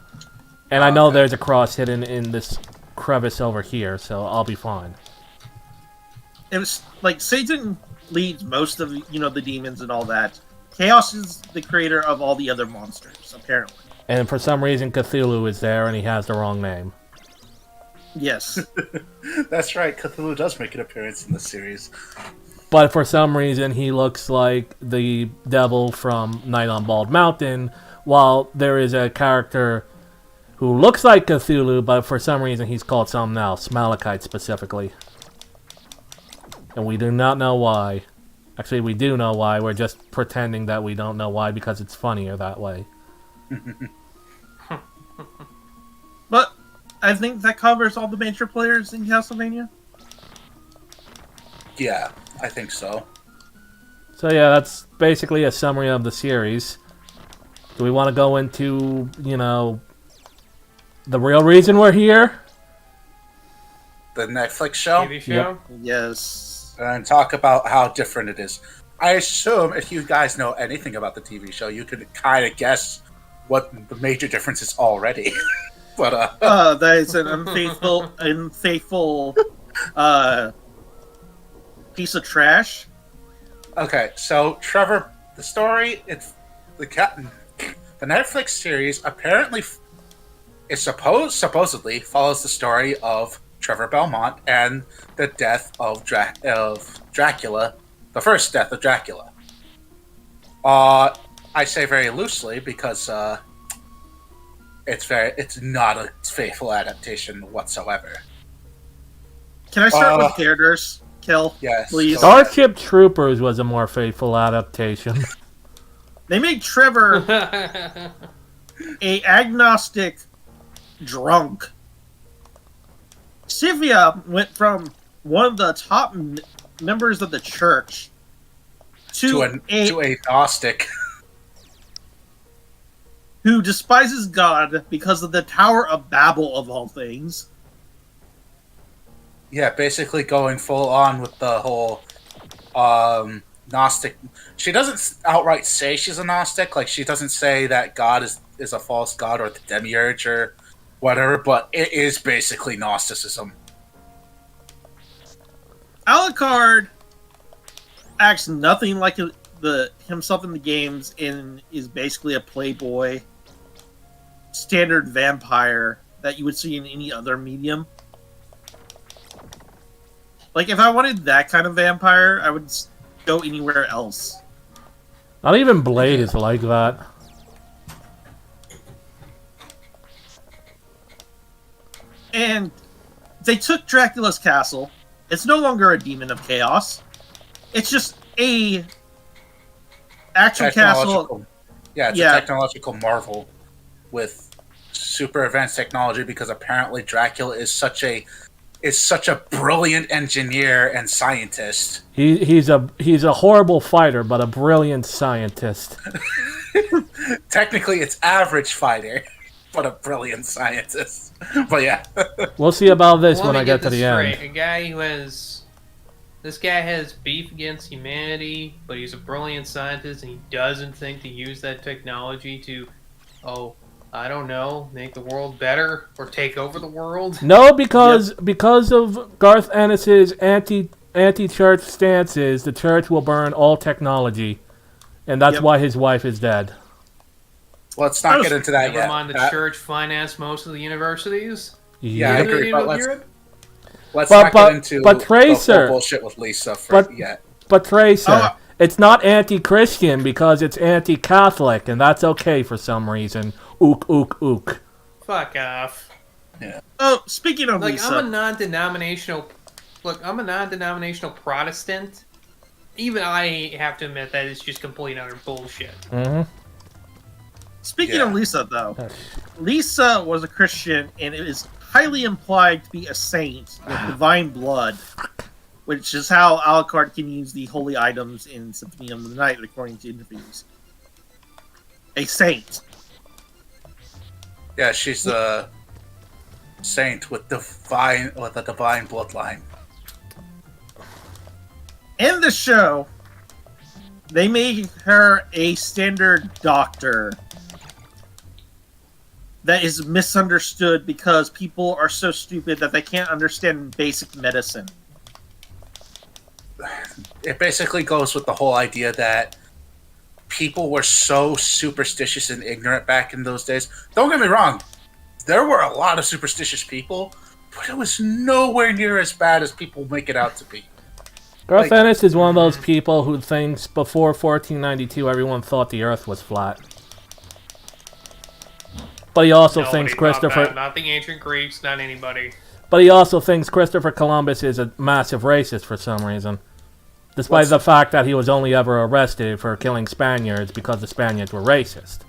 And I know there's a cross hidden in this crevice over here, so I'll be fine. It was like Satan leads most of the demons and all that. Chaos is the creator of all the other monsters, apparently. And for some reason, Cthulhu is there, and he has the wrong name. Yes. That's right. Cthulhu does make an appearance in the series. But for some reason, he looks like the devil from Night on Bald Mountain, while there is a character who looks like Cthulhu, but for some reason he's called something else, Malachite specifically. And we do not know why. Actually, we do know why. We're just pretending that we don't know why because it's funnier that way. But I think that covers all the major players in Castlevania. Yeah, I think so. So yeah, that's basically a summary of the series. Do we want to go into, the real reason we're here? The Netflix show? TV show? Yep. Yes. And talk about how different it is. I assume if you guys know anything about the TV show, you could kind of guess what the major difference is already. But that is an unfaithful piece of trash. okay, so Trevor, the story, it's the Netflix series apparently is supposedly follows the story of Trevor Belmont and the death of Dracula, the first death of Dracula. I say very loosely because it's not a faithful adaptation whatsoever. Can I start with characters? Kel, Yes, please. go ahead. Starship Troopers was a more faithful adaptation. They made Trevor a agnostic drunk. Sylvia went from one of the top members of the church to a Gnostic. who despises God because of the Tower of Babel of all things. Yeah, basically going full on with the whole Gnostic. She doesn't outright say she's a Gnostic. Like, she doesn't say that God is a false god or the demiurge or whatever, but it is basically Gnosticism. Alucard acts nothing like himself in the games and is basically a playboy, standard vampire that you would see in any other medium. Like, if I wanted that kind of vampire, I would go anywhere else. Not even Blade is like that. And they took Dracula's castle. It's no longer a demon of chaos. It's just a actual castle. Yeah, it's a technological marvel with super advanced technology because apparently Dracula is such a brilliant engineer and scientist. He's a horrible fighter, but a brilliant scientist. Technically, it's average fighter, but a brilliant scientist. But yeah, We'll see about this Let when me I get to this the straight. end. A guy who has... This guy has beef against humanity, but he's a brilliant scientist, and he doesn't think to use that technology to, I don't know, make the world better or take over the world. No, because of Garth Ennis's anti-church stances, the church will burn all technology, and that's why his wife is dead. let's not get into that Never yet. mind, the church financed most of the universities. Yeah, I Yep. agree, but let's But- not but- get into but the Tracer- whole bullshit with Lisa but- yet. But Tracer, it's not anti-Christian because it's anti-Catholic, and that's okay for some reason. Ook, ook, ook. Fuck off. Oh, speaking of Like, Lisa, I'm a non-denominational Protestant. Even I have to admit that it's just complete and utter bullshit. Mm-hmm. speaking of Lisa, though, Lisa was a Christian, and it is highly implied to be a saint with divine blood, which is how Alucard can use the holy items in Symphony of the Night, according to interviews. A saint. Yeah, she's a saint with a divine bloodline. In the show, they made her a standard doctor that is misunderstood because people are so stupid that they can't understand basic medicine. It basically goes with the whole idea that people were so superstitious and ignorant back in those days. Don't get me wrong, there were a lot of superstitious people, but it was nowhere near as bad as people make it out to be. Garth Ennis is one of those people who thinks before 1492 everyone thought the Earth was flat. But he also thinks Christopher... Not the ancient Greeks, not anybody. But he also thinks Christopher Columbus is a massive racist for some reason. Despite the fact that he was only ever arrested for killing Spaniards because the Spaniards were racist.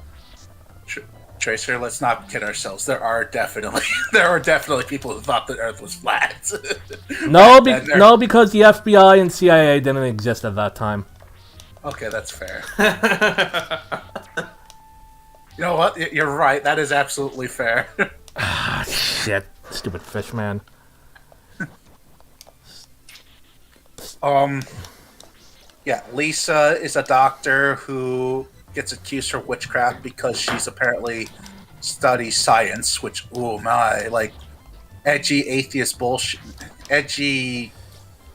Tracer, let's not kid ourselves. There are definitely people who thought the Earth was flat. No, because the FBI and CIA didn't exist at that time. Okay, that's fair. You know what? You're right. That is absolutely fair. Ah, shit. Stupid fish man. Yeah, Lisa is a doctor who gets accused for witchcraft because she's apparently studies science, which, oh my, like, edgy atheist bullshit, edgy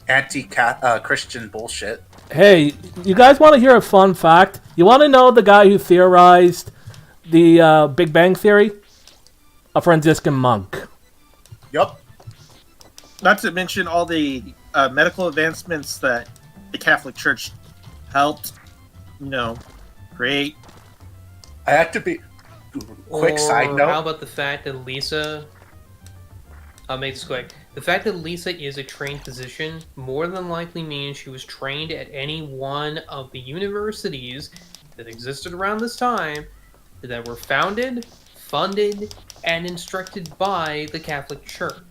anti-Christian bullshit. Hey, you guys want to hear a fun fact? You want to know the guy who theorized the Big Bang Theory? A Franciscan monk. Yup. Not to mention all the medical advancements that the Catholic Church helped, create. I have to be... Quick side note. How about the fact that Lisa... I'll make this quick. The fact that Lisa is a trained physician more than likely means she was trained at any one of the universities that existed around this time that were founded, funded, and instructed by the Catholic Church.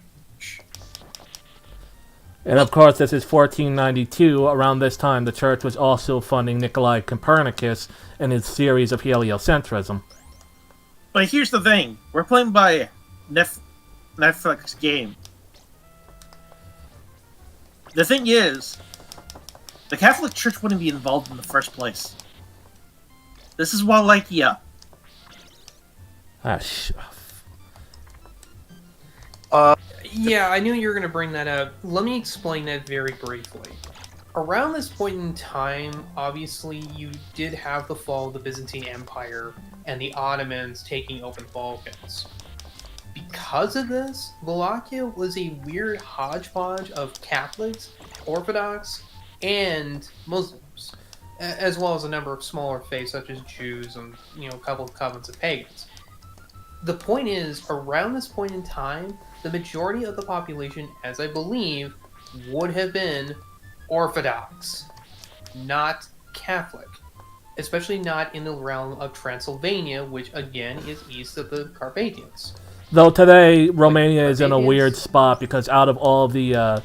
And of course, this is 1492. Around this time, the church was also funding Nikolai Copernicus and his series of heliocentrism. But here's the thing. We're playing by Netflix game. The thing is, the Catholic Church wouldn't be involved in the first place. This is Wallachia. Yeah, I knew you were going to bring that up. Let me explain that very briefly. Around this point in time, obviously, you did have the fall of the Byzantine Empire and the Ottomans taking over the Balkans. Because of this, Wallachia was a weird hodgepodge of Catholics, Orthodox, and Muslims, as well as a number of smaller faiths such as Jews and a couple of covenants of pagans. The point is, around this point in time, the majority of the population, as I believe, would have been Orthodox, not Catholic. Especially not in the realm of Transylvania, which again is east of the Carpathians. Though today, Romania is in a weird spot because out of all of the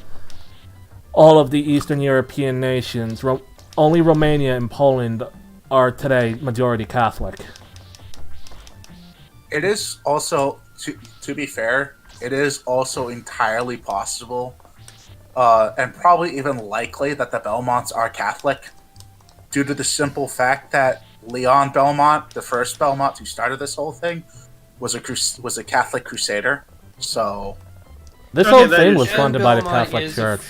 Eastern European nations, only Romania and Poland are today majority Catholic. It is also, to be fair, it is also entirely possible, and probably even likely, that the Belmonts are Catholic, due to the simple fact that Leon Belmont, the first Belmont who started this whole thing, was a Catholic crusader. So this whole thing was funded by the Catholic Church.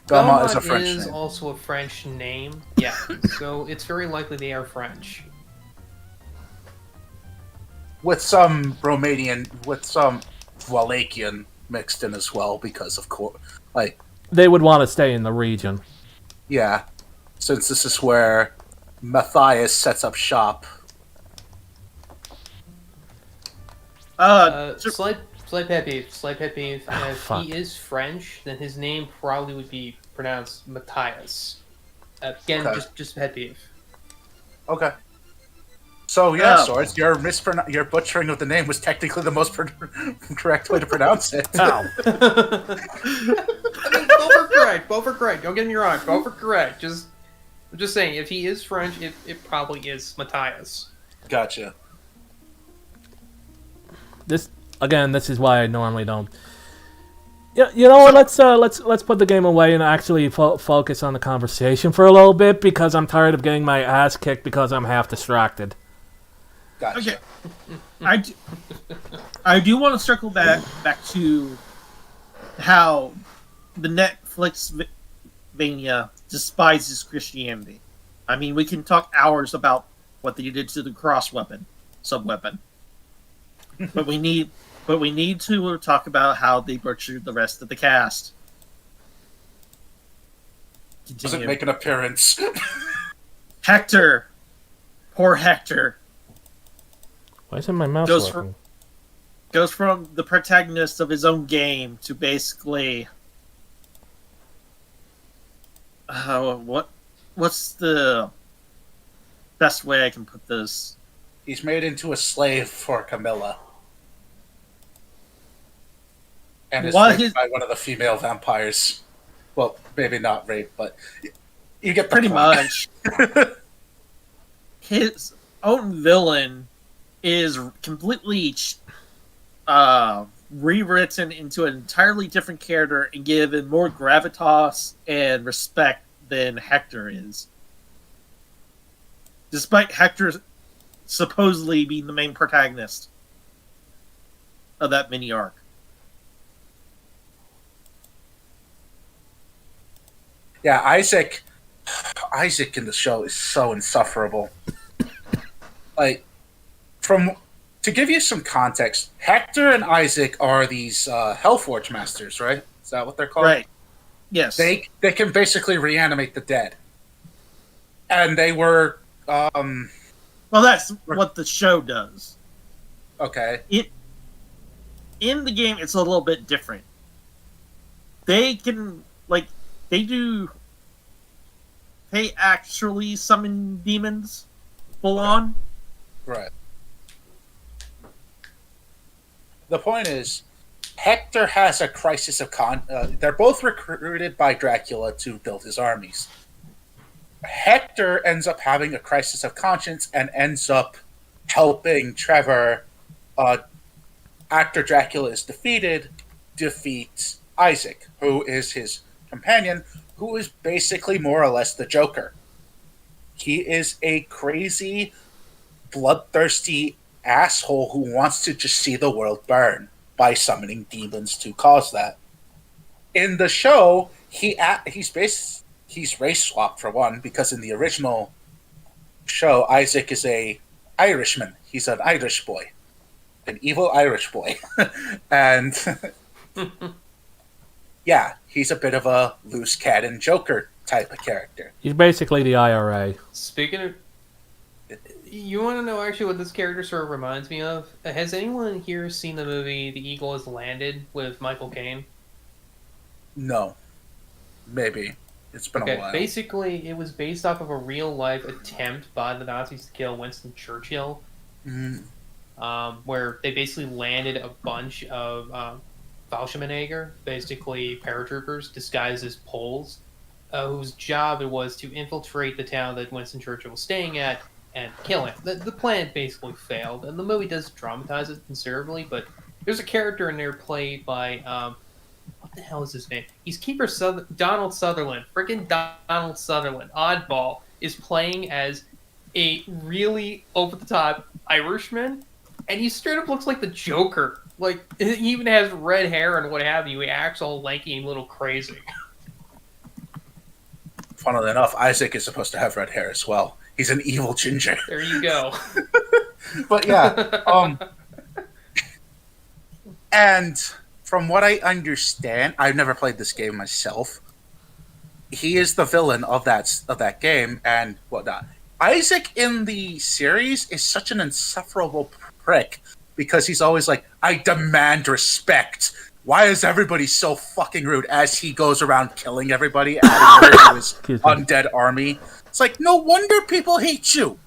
Belmont is a French name. name. Also a French name. Yeah, so it's very likely they are French. With some Romanian, with some Wallachian mixed in as well, because of course, they would want to stay in the region. Yeah, since this is where Matthias sets up shop. Slight pet peeve. If fuck. he is French, then his name probably would be pronounced Matthias. Again, Okay. just pet peeve. Okay. So yeah, Swords, your butchering of the name was technically the most correct way to pronounce it. Ow. I mean, go for correct. Don't get me wrong. Go for correct. I'm just saying, if he is French, it probably is Matthias. Gotcha. This is why I normally don't. Yeah, you know what? Let's put the game away and actually focus on the conversation for a little bit because I'm tired of getting my ass kicked because I'm half distracted. Gotcha. Okay. I do want to circle back to how the Netflix Vania despises Christianity. I mean, we can talk hours about what they did to the cross weapon, sub weapon, but we need to talk about how they butchered the rest of the cast. Doesn't make an appearance. Hector, poor Hector, Why isn't my mouse goes working? goes from the protagonist of his own game to basically what's the best way I can put this? He's made into a slave for Camilla. And is raped by one of the female vampires. Well, maybe not rape, but you get the Pretty point. much. His own villain is completely rewritten into an entirely different character and given more gravitas and respect than Hector is. Despite Hector supposedly being the main protagonist of that mini arc. Yeah, Isaac in the show is so insufferable. Like, to give you some context, Hector and Isaac are these Hellforge masters, right? Is that what they're called? Right. Yes. They can basically reanimate the dead. And they were well, that's what the show does. okay. In the game, it's a little bit different. They can, they actually summon demons full on. Right. The point is, Hector has a crisis of they're both recruited by Dracula to build his armies. Hector ends up having a crisis of conscience and ends up helping Trevor, after Dracula is defeat Isaac, who is his companion, who is basically more or less the Joker. He is a crazy, bloodthirsty asshole who wants to just see the world burn by summoning demons to cause that. In the show, he's race swapped for one, because in the original show, Isaac is a Irishman. He's an Irish boy, an evil Irish boy, and yeah, he's a bit of a loose cannon Joker type of character. He's basically the IRA. Speaking of, you want to know actually what this character sort of reminds me of? Has anyone here seen the movie The Eagle Has Landed with Michael Caine? No, maybe it's been a while. Basically, it was based off of a real life attempt by the Nazis to kill Winston Churchill, where they basically landed a bunch of Fallschirmjäger, basically paratroopers disguised as Poles, whose job it was to infiltrate the town that Winston Churchill was staying at and kill him. The plan basically failed, and the movie does dramatize it considerably, but there's a character in there played by, what the hell is his name? He's Keeper Donald Sutherland. Freaking Donald Sutherland. Oddball is playing as a really over-the-top Irishman, and he straight up looks like the Joker. Like, he even has red hair and what have you. He acts all lanky and a little crazy. Funnily enough, Isaac is supposed to have red hair as well. He's an evil ginger. There you go. But yeah, and from what I understand, I've never played this game myself. He is the villain of that game and whatnot. Isaac in the series is such an insufferable prick because he's always like, I demand respect. Why is everybody so fucking rude? As he goes around killing everybody, adding to his undead army. It's like, no wonder people hate you.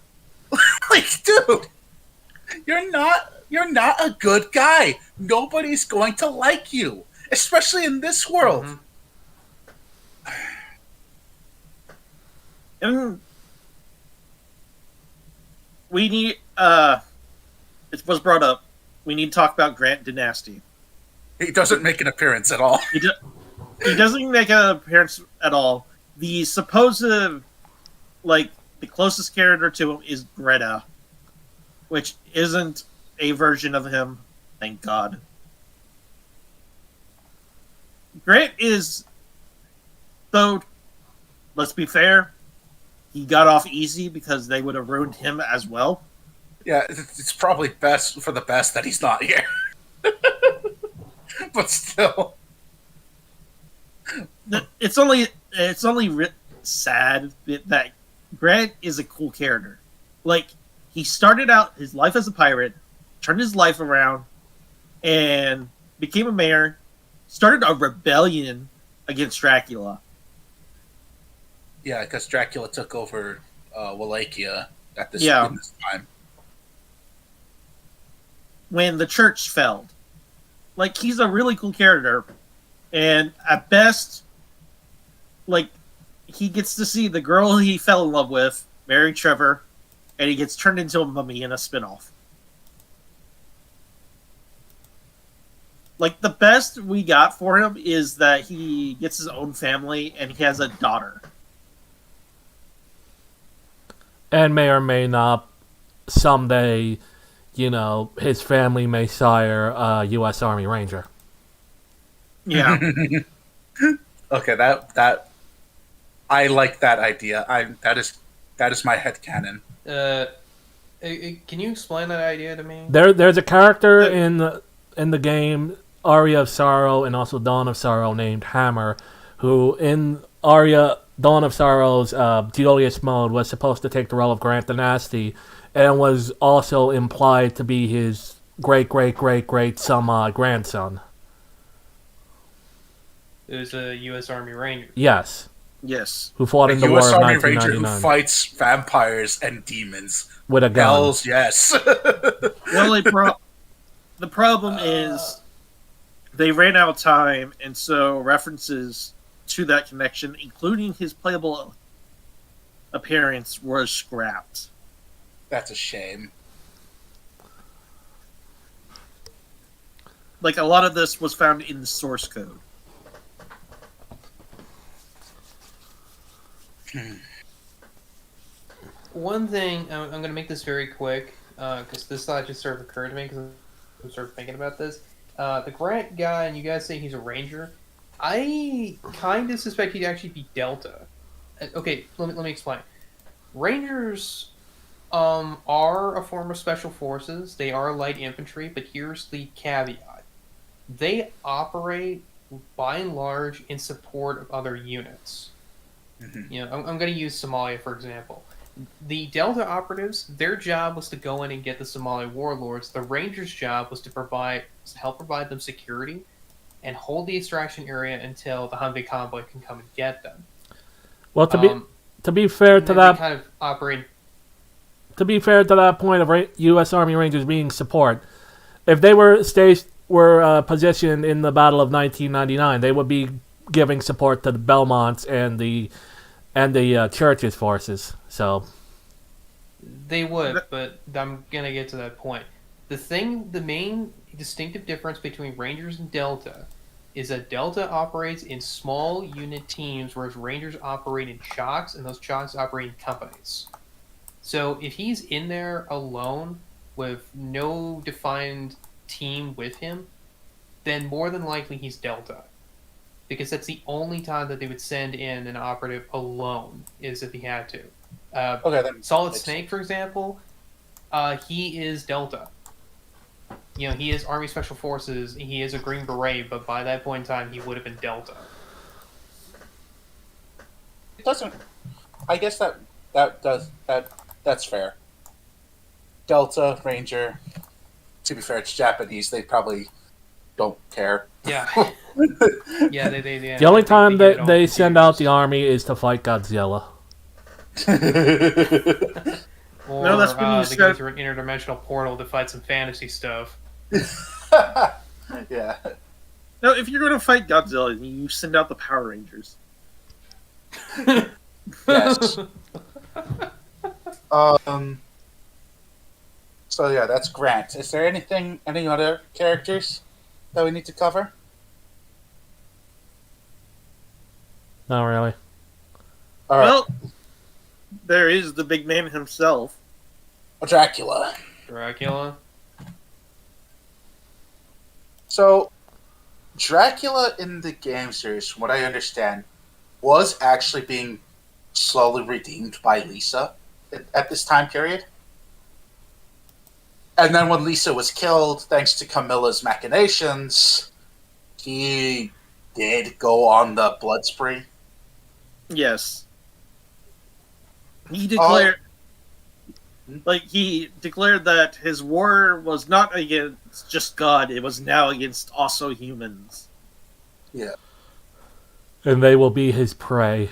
Like, dude, you're not a good guy. Nobody's going to like you, especially in this world. And we need, it was brought up, we need to talk about Grant Dynasty. He doesn't make an appearance at all. He doesn't make an appearance at all. The supposed, the closest character to him is Greta, which isn't a version of him, thank God. Grant is, though, let's be fair, he got off easy because they would have ruined him as well. Yeah, it's probably best for the best that he's not here. But still, It's only sad that Grant is a cool character. Like, he started out his life as a pirate, turned his life around, and became a mayor, started a rebellion against Dracula. yeah, because Dracula took over Wallachia at this, Yeah. in this time. When the church fell. Like, he's a really cool character. And at best, like, he gets to see the girl he fell in love with, marry Trevor, and he gets turned into a mummy in a spinoff. Like, the best we got for him is that he gets his own family and he has a daughter. And may or may not someday, his family may sire a U.S. Army Ranger. Yeah. Okay, that I like that idea. That is my headcanon. Can you explain that idea to me? There's a character in the game Aria of Sorrow and also Dawn of Sorrow named Hammer, who in Aria Dawn of Sorrow's Duelius mode was supposed to take the role of Grant the Nasty, and was also implied to be his great some grandson. It was a U.S. Army Ranger. Yes, Yes. who fought in the War U.S. of Army Ranger who 1999 fights vampires and demons. with a gun. Hells yes. The problem is they ran out of time, and so references to that connection, including his playable appearance, was scrapped. That's a shame. Like, a lot of this was found in the source code. One thing, I'm going to make this very quick, because this thought just sort of occurred to me, because I'm sort of thinking about this. The Grant guy, and you guys say he's a ranger, I kind of suspect he'd actually be Delta. Okay, let me explain. Rangers are a form of special forces. They are light infantry, but here's the caveat. They operate, by and large, in support of other units. Mm-hmm. I'm going to use Somalia, for example. The Delta operatives, their job was to go in and get the Somali warlords. The Rangers' job was to help provide them security and hold the extraction area until the Humvee convoy can come and get them. Well, to be fair to that, kind of operate. To be fair to that point of U.S. Army Rangers being support, if they were positioned in the Battle of 1999, they would be giving support to the Belmonts and the Church's forces. So They would, but I'm gonna get to that point. The main distinctive difference between Rangers and Delta is that Delta operates in small unit teams, whereas Rangers operate in chocks, and those chocks operate in companies. So if he's in there alone with no defined team with him, then more than likely he's Delta. Because that's the only time that they would send in an operative alone, is if he had to. Solid Snake, for example, he is Delta. He is Army Special Forces, he is a Green Beret, but by that point in time, he would have been Delta. It doesn't. I guess that's fair. Delta Ranger. To be fair, it's Japanese. They probably don't care. Yeah. Yeah, they the only time get it that all they send out confused. the army is to fight Godzilla. Or No, that's when you they go said- through an interdimensional portal to fight some fantasy stuff. Yeah. No, if you're going to fight Godzilla, you send out the Power Rangers. Yes. So yeah, that's Grant. Is there any other characters that we need to cover? Not really. All right. Well, there is the big man himself. Dracula. Dracula. So, Dracula in the game series, from what I understand, was actually being slowly redeemed by Lisa at this time period. And then when Lisa was killed, thanks to Camilla's machinations, he did go on the blood spree. Yes. He declared that his war was not against just God, it was now against also humans. Yeah. And they will be his prey.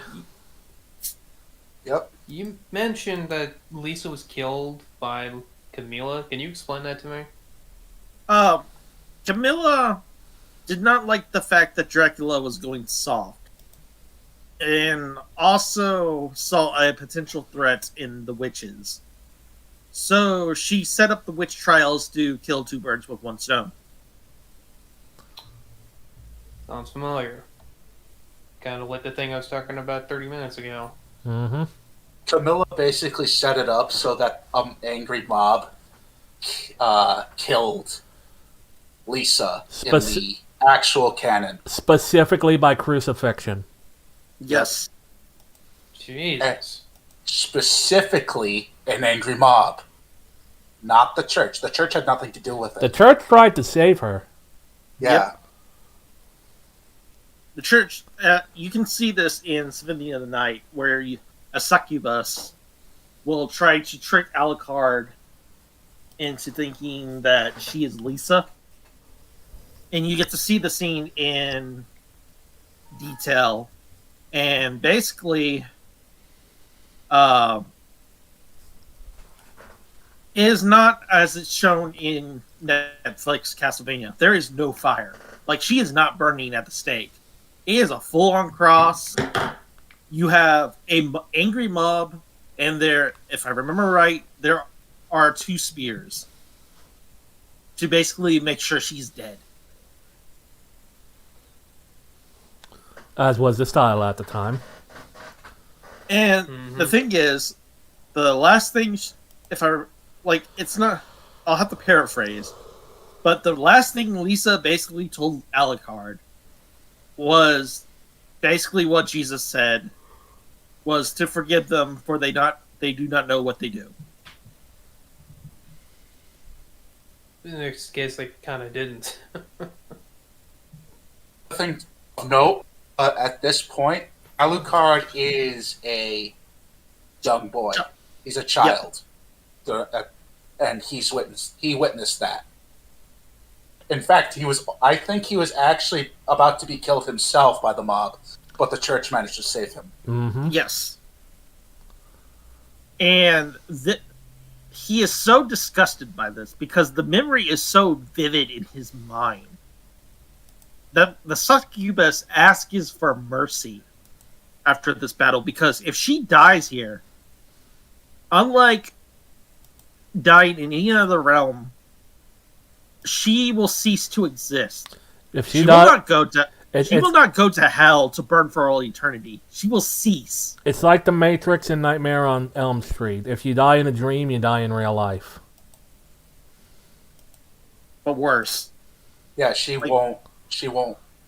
Yep. You mentioned that Lisa was killed by Camilla. Can you explain that to me? Camilla did not like the fact that Dracula was going soft. And also saw a potential threat in the witches. So she set up the witch trials to kill two birds with one stone. Sounds familiar. Kind of like the thing I was talking about 30 minutes ago. Mm-hmm. Camilla basically set it up so that angry mob killed Lisa in the actual canon. Specifically by crucifixion. Yes. Jesus. Specifically an angry mob. Not the church. The church had nothing to do with The it. church tried to save her. Yeah. Yep. The church, you can see this in Symphony of the Night, where a succubus will try to trick Alucard into thinking that she is Lisa. And you get to see the scene in detail. And basically, it is not as it's shown in Netflix Castlevania. There is no fire. Like, she is not burning at the stake. It is a full-on cross. You have a angry mob, and there, if I remember right, there are 2 spears to basically make sure she's dead. As was the style at the time. And the thing is, the last thing, it's not, I'll have to paraphrase, but the last thing Lisa basically told Alucard was basically what Jesus said, was to forgive them, for they do not know what they do. In this case, they kind of didn't. The thing of note, at this point, Alucard is a young boy. He's a child. And he witnessed that. In fact, I think he was actually about to be killed himself by the mob, but the church managed to save him. Mm-hmm. Yes. And he is so disgusted by this because the memory is so vivid in his mind that the succubus asks for mercy after this battle, because if she dies here, unlike dying in any other realm, she will cease to exist. If She will not go to hell to burn for all eternity. She will cease. It's like the Matrix and Nightmare on Elm Street. If you die in a dream, you die in real life. But worse. Yeah, she won't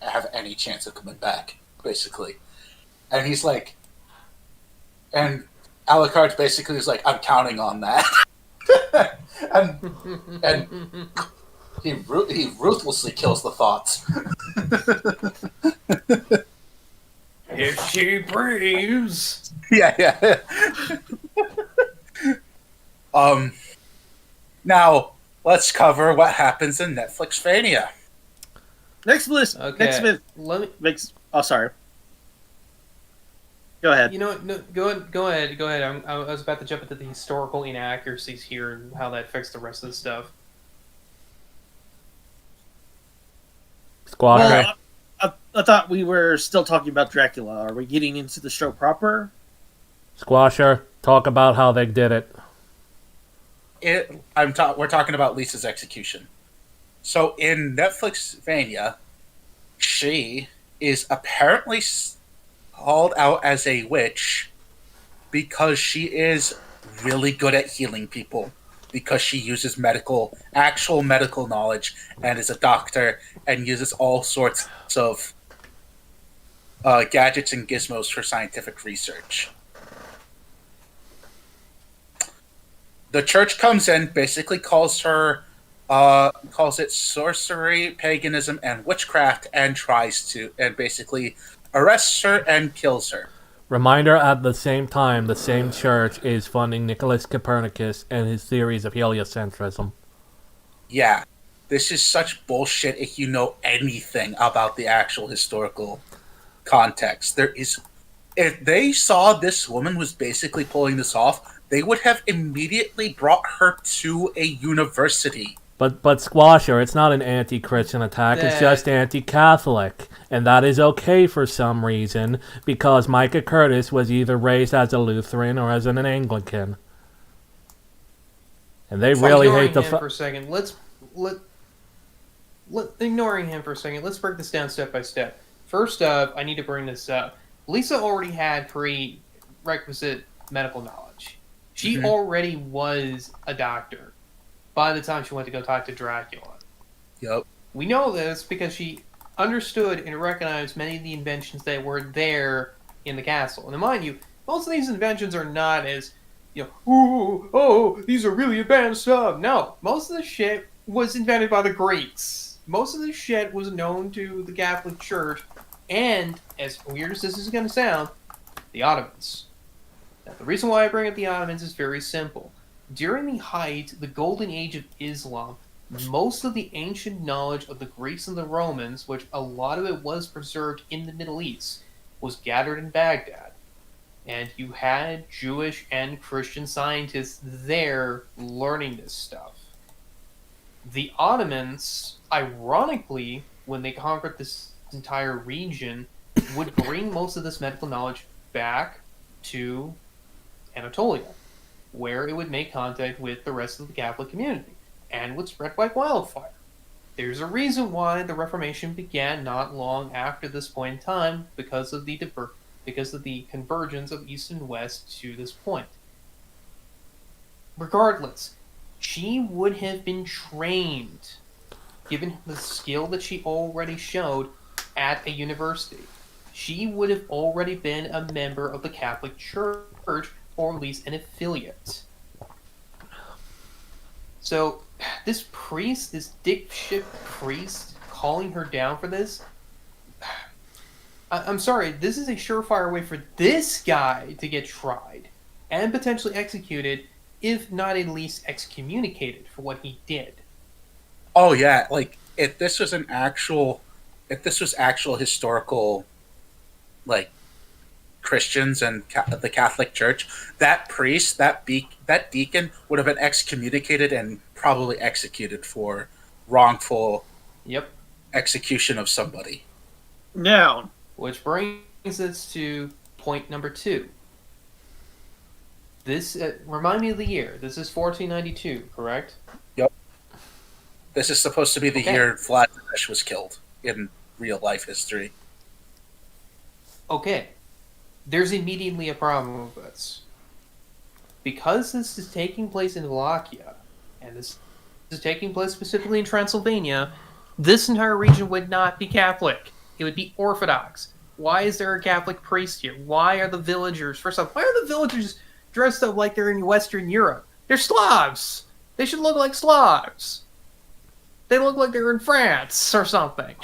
have any chance of coming back, basically. And he's like, and Alucard basically is like, I'm counting on that. and he ruthlessly kills the thoughts. If she breathes. Yeah. Now let's cover what happens in Netflix Fania. Next list. Okay. Oh, sorry. Go ahead. You know what? No, go ahead. I was about to jump into the historical inaccuracies here and how that affects the rest of the stuff. Squawker. Well, I thought we were still talking about Dracula. Are we getting into the show proper? Squasher, talk about how they did it. We're talking about Lisa's execution. So in Netflix Vania, she is apparently called out as a witch because she is really good at healing people. because she uses actual medical knowledge, and is a doctor, and uses all sorts of gadgets and gizmos for scientific research. The church comes in, basically calls it sorcery, paganism, and witchcraft, and basically arrests her and kills her. Reminder, at the same time, the same church is funding Nicholas Copernicus and his theories of heliocentrism. Yeah, this is such bullshit if you know anything about the actual historical context. If they saw this woman was basically pulling this off, they would have immediately brought her to a university. But squash her, it's not an anti-Christian attack, it's just anti-Catholic. And that is okay for some reason, because Micah Curtis was either raised as a Lutheran or as an Anglican. And they really hate the... for a second, ignoring him for a second, let's break this down step by step. First up, I need to bring this up. Lisa already had prerequisite medical knowledge. She already was a doctor by the time she went to go talk to Dracula. Yep. We know this because she understood and recognized many of the inventions that were there in the castle. And mind you, most of these inventions are not as, these are really advanced stuff. No, most of the shit was invented by the Greeks. Most of the shit was known to the Catholic Church, and, as weird as this is going to sound, the Ottomans. Now, the reason why I bring up the Ottomans is very simple. During the height, the golden age of Islam, most of the ancient knowledge of the Greeks and the Romans, which a lot of it was preserved in the Middle East, was gathered in Baghdad. And you had Jewish and Christian scientists there learning this stuff. The Ottomans, ironically, when they conquered this entire region, would bring most of this medical knowledge back to Anatolia, where it would make contact with the rest of the Catholic community, and would spread like wildfire. There's a reason why the Reformation began not long after this point in time, because of the convergence of East and West to this point. Regardless, she would have been trained, given the skill that she already showed at a university. She would have already been a member of the Catholic Church, or at least an affiliate. So, this priest, this dipshit priest, calling her down for this, I'm sorry, this is a surefire way for this guy to get tried, and potentially executed, if not at least excommunicated for what he did. Oh yeah, like, if this was actual historical, like, Christians and the Catholic Church, that priest, that deacon would have been excommunicated and probably executed for wrongful execution of somebody. Now, which brings us to point number 2. This, remind me of the year. This is 1492, correct? Yep. This is supposed to be the year Vladimir was killed in real life history. Okay. There's immediately a problem with this. Because this is taking place in Wallachia, and this is taking place specifically in Transylvania, this entire region would not be Catholic. It would be Orthodox. Why is there a Catholic priest here? Why are the villagers... First off, why are the villagers dressed up like they're in Western Europe? They're Slavs! They should look like Slavs! They look like they're in France or something.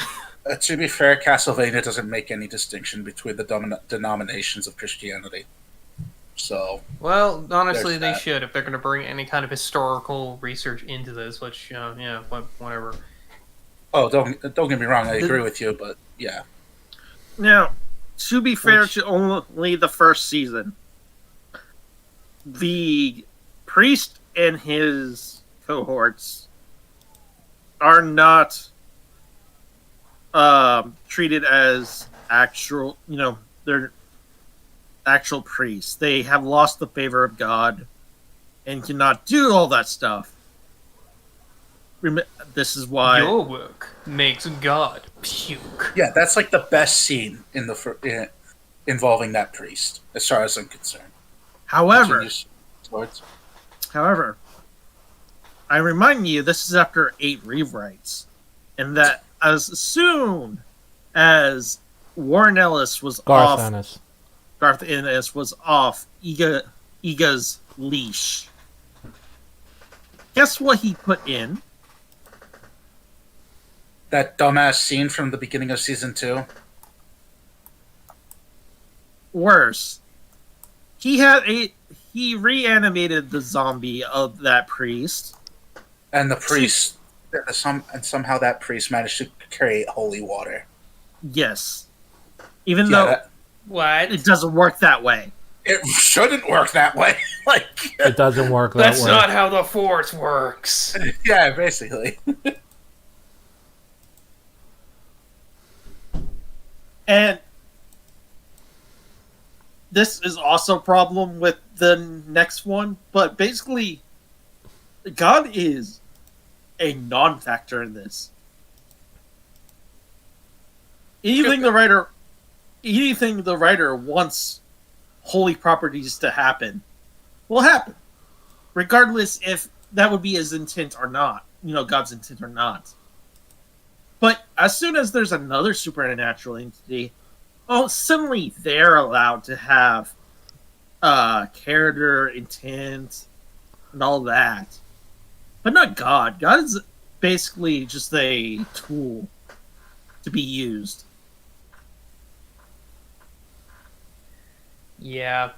To be fair, Castlevania doesn't make any distinction between the denominations of Christianity. So, well, honestly, they should if they're going to bring any kind of historical research into this. Which, whatever. Oh, don't get me wrong. I agree with you, but yeah. Now, to be fair to only the first season, the priest and his cohorts are not treated as actual, they're actual priests. They have lost the favor of God and cannot do all that stuff. This is why your work makes God puke. Yeah, that's like the best scene in involving that priest, as far as I'm concerned. However, I remind you, this is after 8 rewrites, and that as soon as Warren Ellis was Garth off, Ennis. Garth Ennis was off Iga's leash. Guess what he put in? That dumbass scene from the beginning of season 2. Worse. He reanimated the zombie of that priest. And the priest, somehow that priest managed to create holy water. Yes. Even though What? it doesn't work that way. It shouldn't work that way. It doesn't work that That's way. not how the Force works. Yeah, basically. And this is also a problem with the next one, but basically, God is a non-factor in this. Anything the writer wants holy properties to happen will happen, regardless if that would be his intent or not. God's intent or not. But as soon as there's another supernatural entity, suddenly they're allowed to have character, intent, and all that. But not God. God is basically just a tool to be used. Yeah.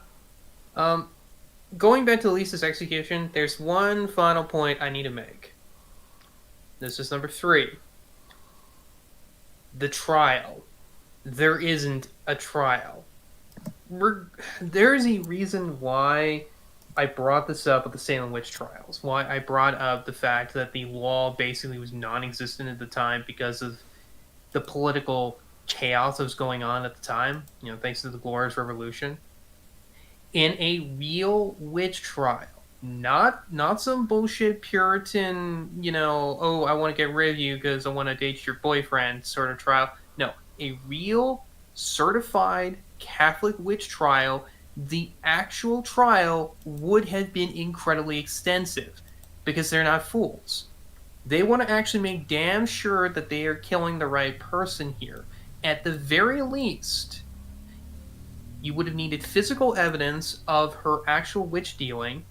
Going back to Lisa's execution, there's one final point I need to make. This is number 3. The trial. There isn't a trial. There is a reason why I brought this up with the Salem witch trials. Why I brought up the fact that the law basically was non-existent at the time because of the political chaos that was going on at the time, thanks to the Glorious Revolution. In a real witch trial, not some bullshit Puritan, I want to get rid of you because I want to date your boyfriend sort of trial. No, a real certified Catholic witch trial. The actual trial would have been incredibly extensive because they're not fools. They want to actually make damn sure that they are killing the right person here. At the very least, you would have needed physical evidence of her actual witch dealing,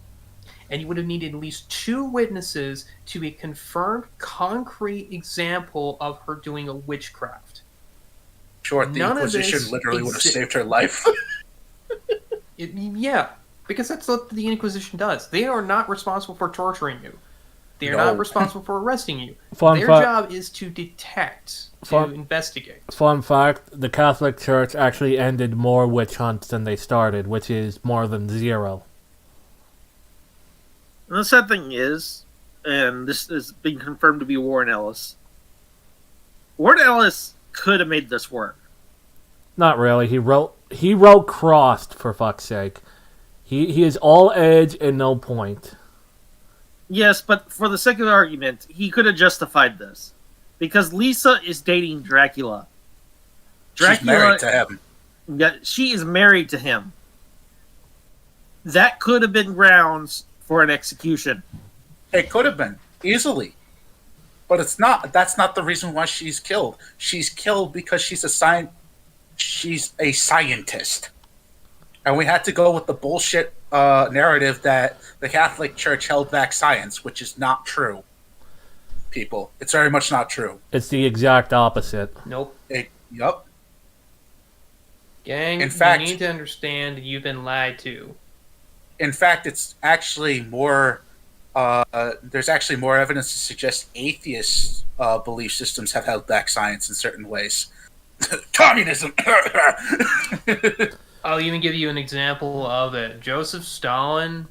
and you would have needed at least 2 witnesses to be a confirmed, concrete example of her doing a witchcraft. Sure, the Inquisition literally would have saved her life. Yeah, because that's what the Inquisition does. They are not responsible for torturing you. They are not responsible for arresting you. Their job is to detect, to investigate. Fun fact, the Catholic Church actually ended more witch hunts than they started, which is more than 0. And the sad thing is, and this is being confirmed to be Warren Ellis, Warren Ellis could have made this work. Not really. He wrote Crossed, for fuck's sake. He is all edge and no point. Yes, but for the sake of the argument, he could have justified this. Because Lisa is dating Dracula. She's married to him. Yeah, she is married to him. That could have been grounds for an execution. It could have been, easily. But it's not. That's not the reason why she's killed. She's killed because she's a scientist. And we had to go with the bullshit narrative that the Catholic Church held back science, which is not true. People, it's very much not true. It's the exact opposite. Nope. Yup. Gang, in fact, you need to understand that you've been lied to. In fact, it's actually more... there's actually more evidence to suggest atheist belief systems have held back science in certain ways. Communism! I'll even give you an example of it. Joseph Stalin,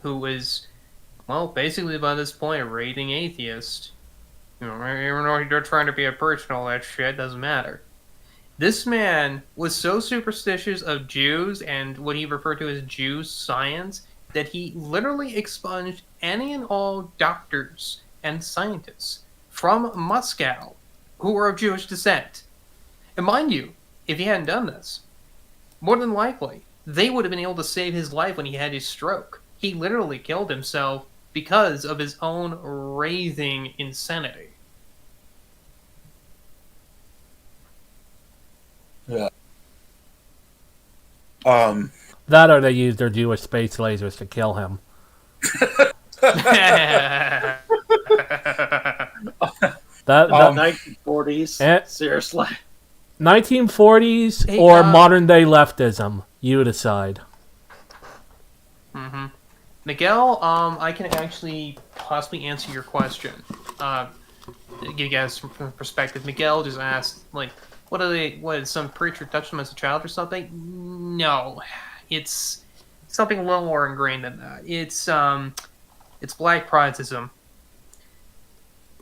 who was, basically by this point, a raving atheist. Even though you're trying to be a person, all that shit doesn't matter. This man was so superstitious of Jews and what he referred to as Jew science that he literally expunged any and all doctors and scientists from Moscow who were of Jewish descent. And mind you, if he hadn't done this, more than likely, they would have been able to save his life when he had his stroke. He literally killed himself because of his own raving insanity. Yeah. That or they used their Jewish space lasers to kill him. That 1940s. Seriously. 1940s Hey, or modern day leftism, you decide. Mm-hmm. Miguel, I can actually possibly answer your question. Give you guys some perspective. Miguel just asked, like, what did some preacher touch him as a child or something? No. It's something a little more ingrained than that. It's black Protestantism.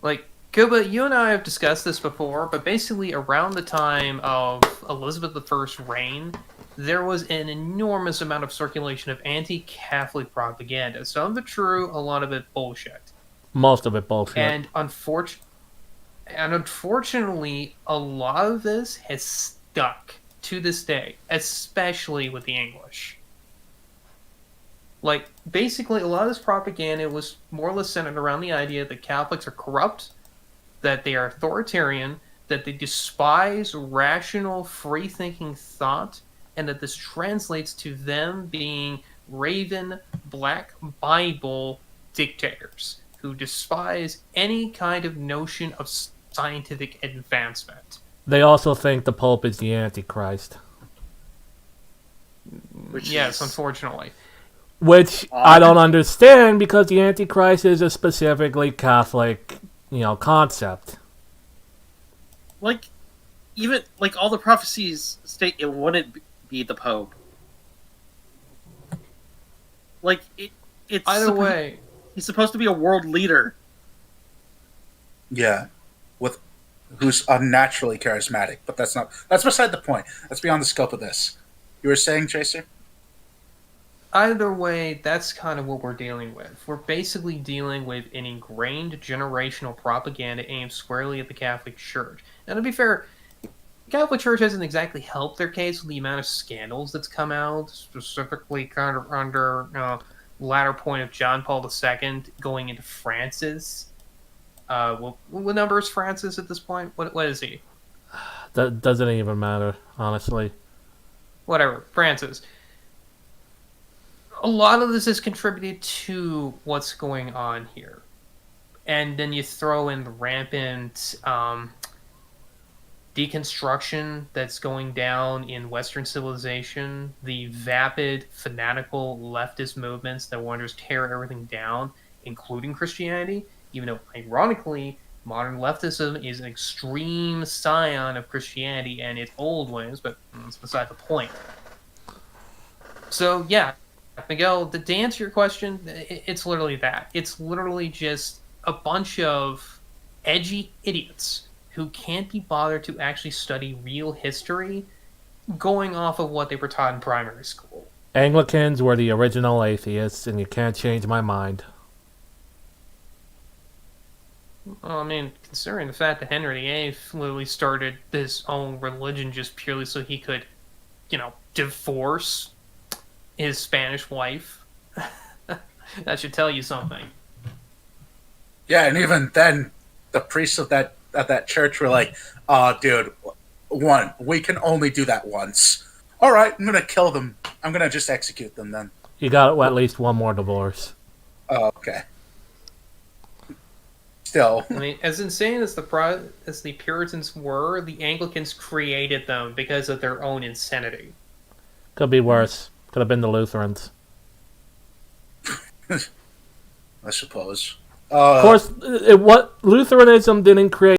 Like, Koopa, you and I have discussed this before, but basically around the time of Elizabeth I's reign, there was an enormous amount of circulation of anti-Catholic propaganda. Some of it true, a lot of it bullshit. Most of it bullshit. And unfortunately, a lot of this has stuck to this day, especially with the English. Like, basically, a lot of this propaganda was more or less centered around the idea that Catholics are corrupt, that they are authoritarian, that they despise rational, free-thinking thought, and that this translates to them being raven, black Bible dictators who despise any kind of notion of scientific advancement. They also think the Pope is the Antichrist. Yes, unfortunately. Which I don't understand, because the Antichrist is a specifically Catholic, concept. Like, even, like, all the prophecies state it wouldn't be the Pope. Like, it's... Either way... He's supposed to be a world leader. Yeah. Who's unnaturally charismatic, but that's beside the point. That's beyond the scope of this. You were saying, Tracer? Either way, that's kind of what we're dealing with. We're basically dealing with an ingrained generational propaganda aimed squarely at the Catholic Church. Now, to be fair, the Catholic Church hasn't exactly helped their case with the amount of scandals that's come out, specifically kind of under latter point of John Paul II going into Francis. What number is Francis at this point? What is he? That doesn't even matter, honestly. Whatever, Francis. A lot of this has contributed to what's going on here. And then you throw in the rampant deconstruction that's going down in Western civilization, the vapid, fanatical leftist movements that want to just tear everything down, including Christianity, even though, ironically, modern leftism is an extreme scion of Christianity and its old ways, but that's beside the point. So, yeah, Miguel, to answer your question, it's literally that. It's literally just a bunch of edgy idiots who can't be bothered to actually study real history, going off of what they were taught in primary school. Anglicans were the original atheists, and you can't change my mind. Well, I mean, considering the fact that Henry VIII literally started his own religion just purely so he could, divorce his Spanish wife, that should tell you something. Yeah, and even then, the priests of that church were like, dude, we can only do that once. All right, I'm going to kill them. I'm going to just execute them then. You got at least one more divorce. Oh, okay. Still. I mean, as insane as the Puritans were, the Anglicans created them because of their own insanity. Could be worse. Could have been the Lutherans. I suppose. Of course, what Lutheranism didn't create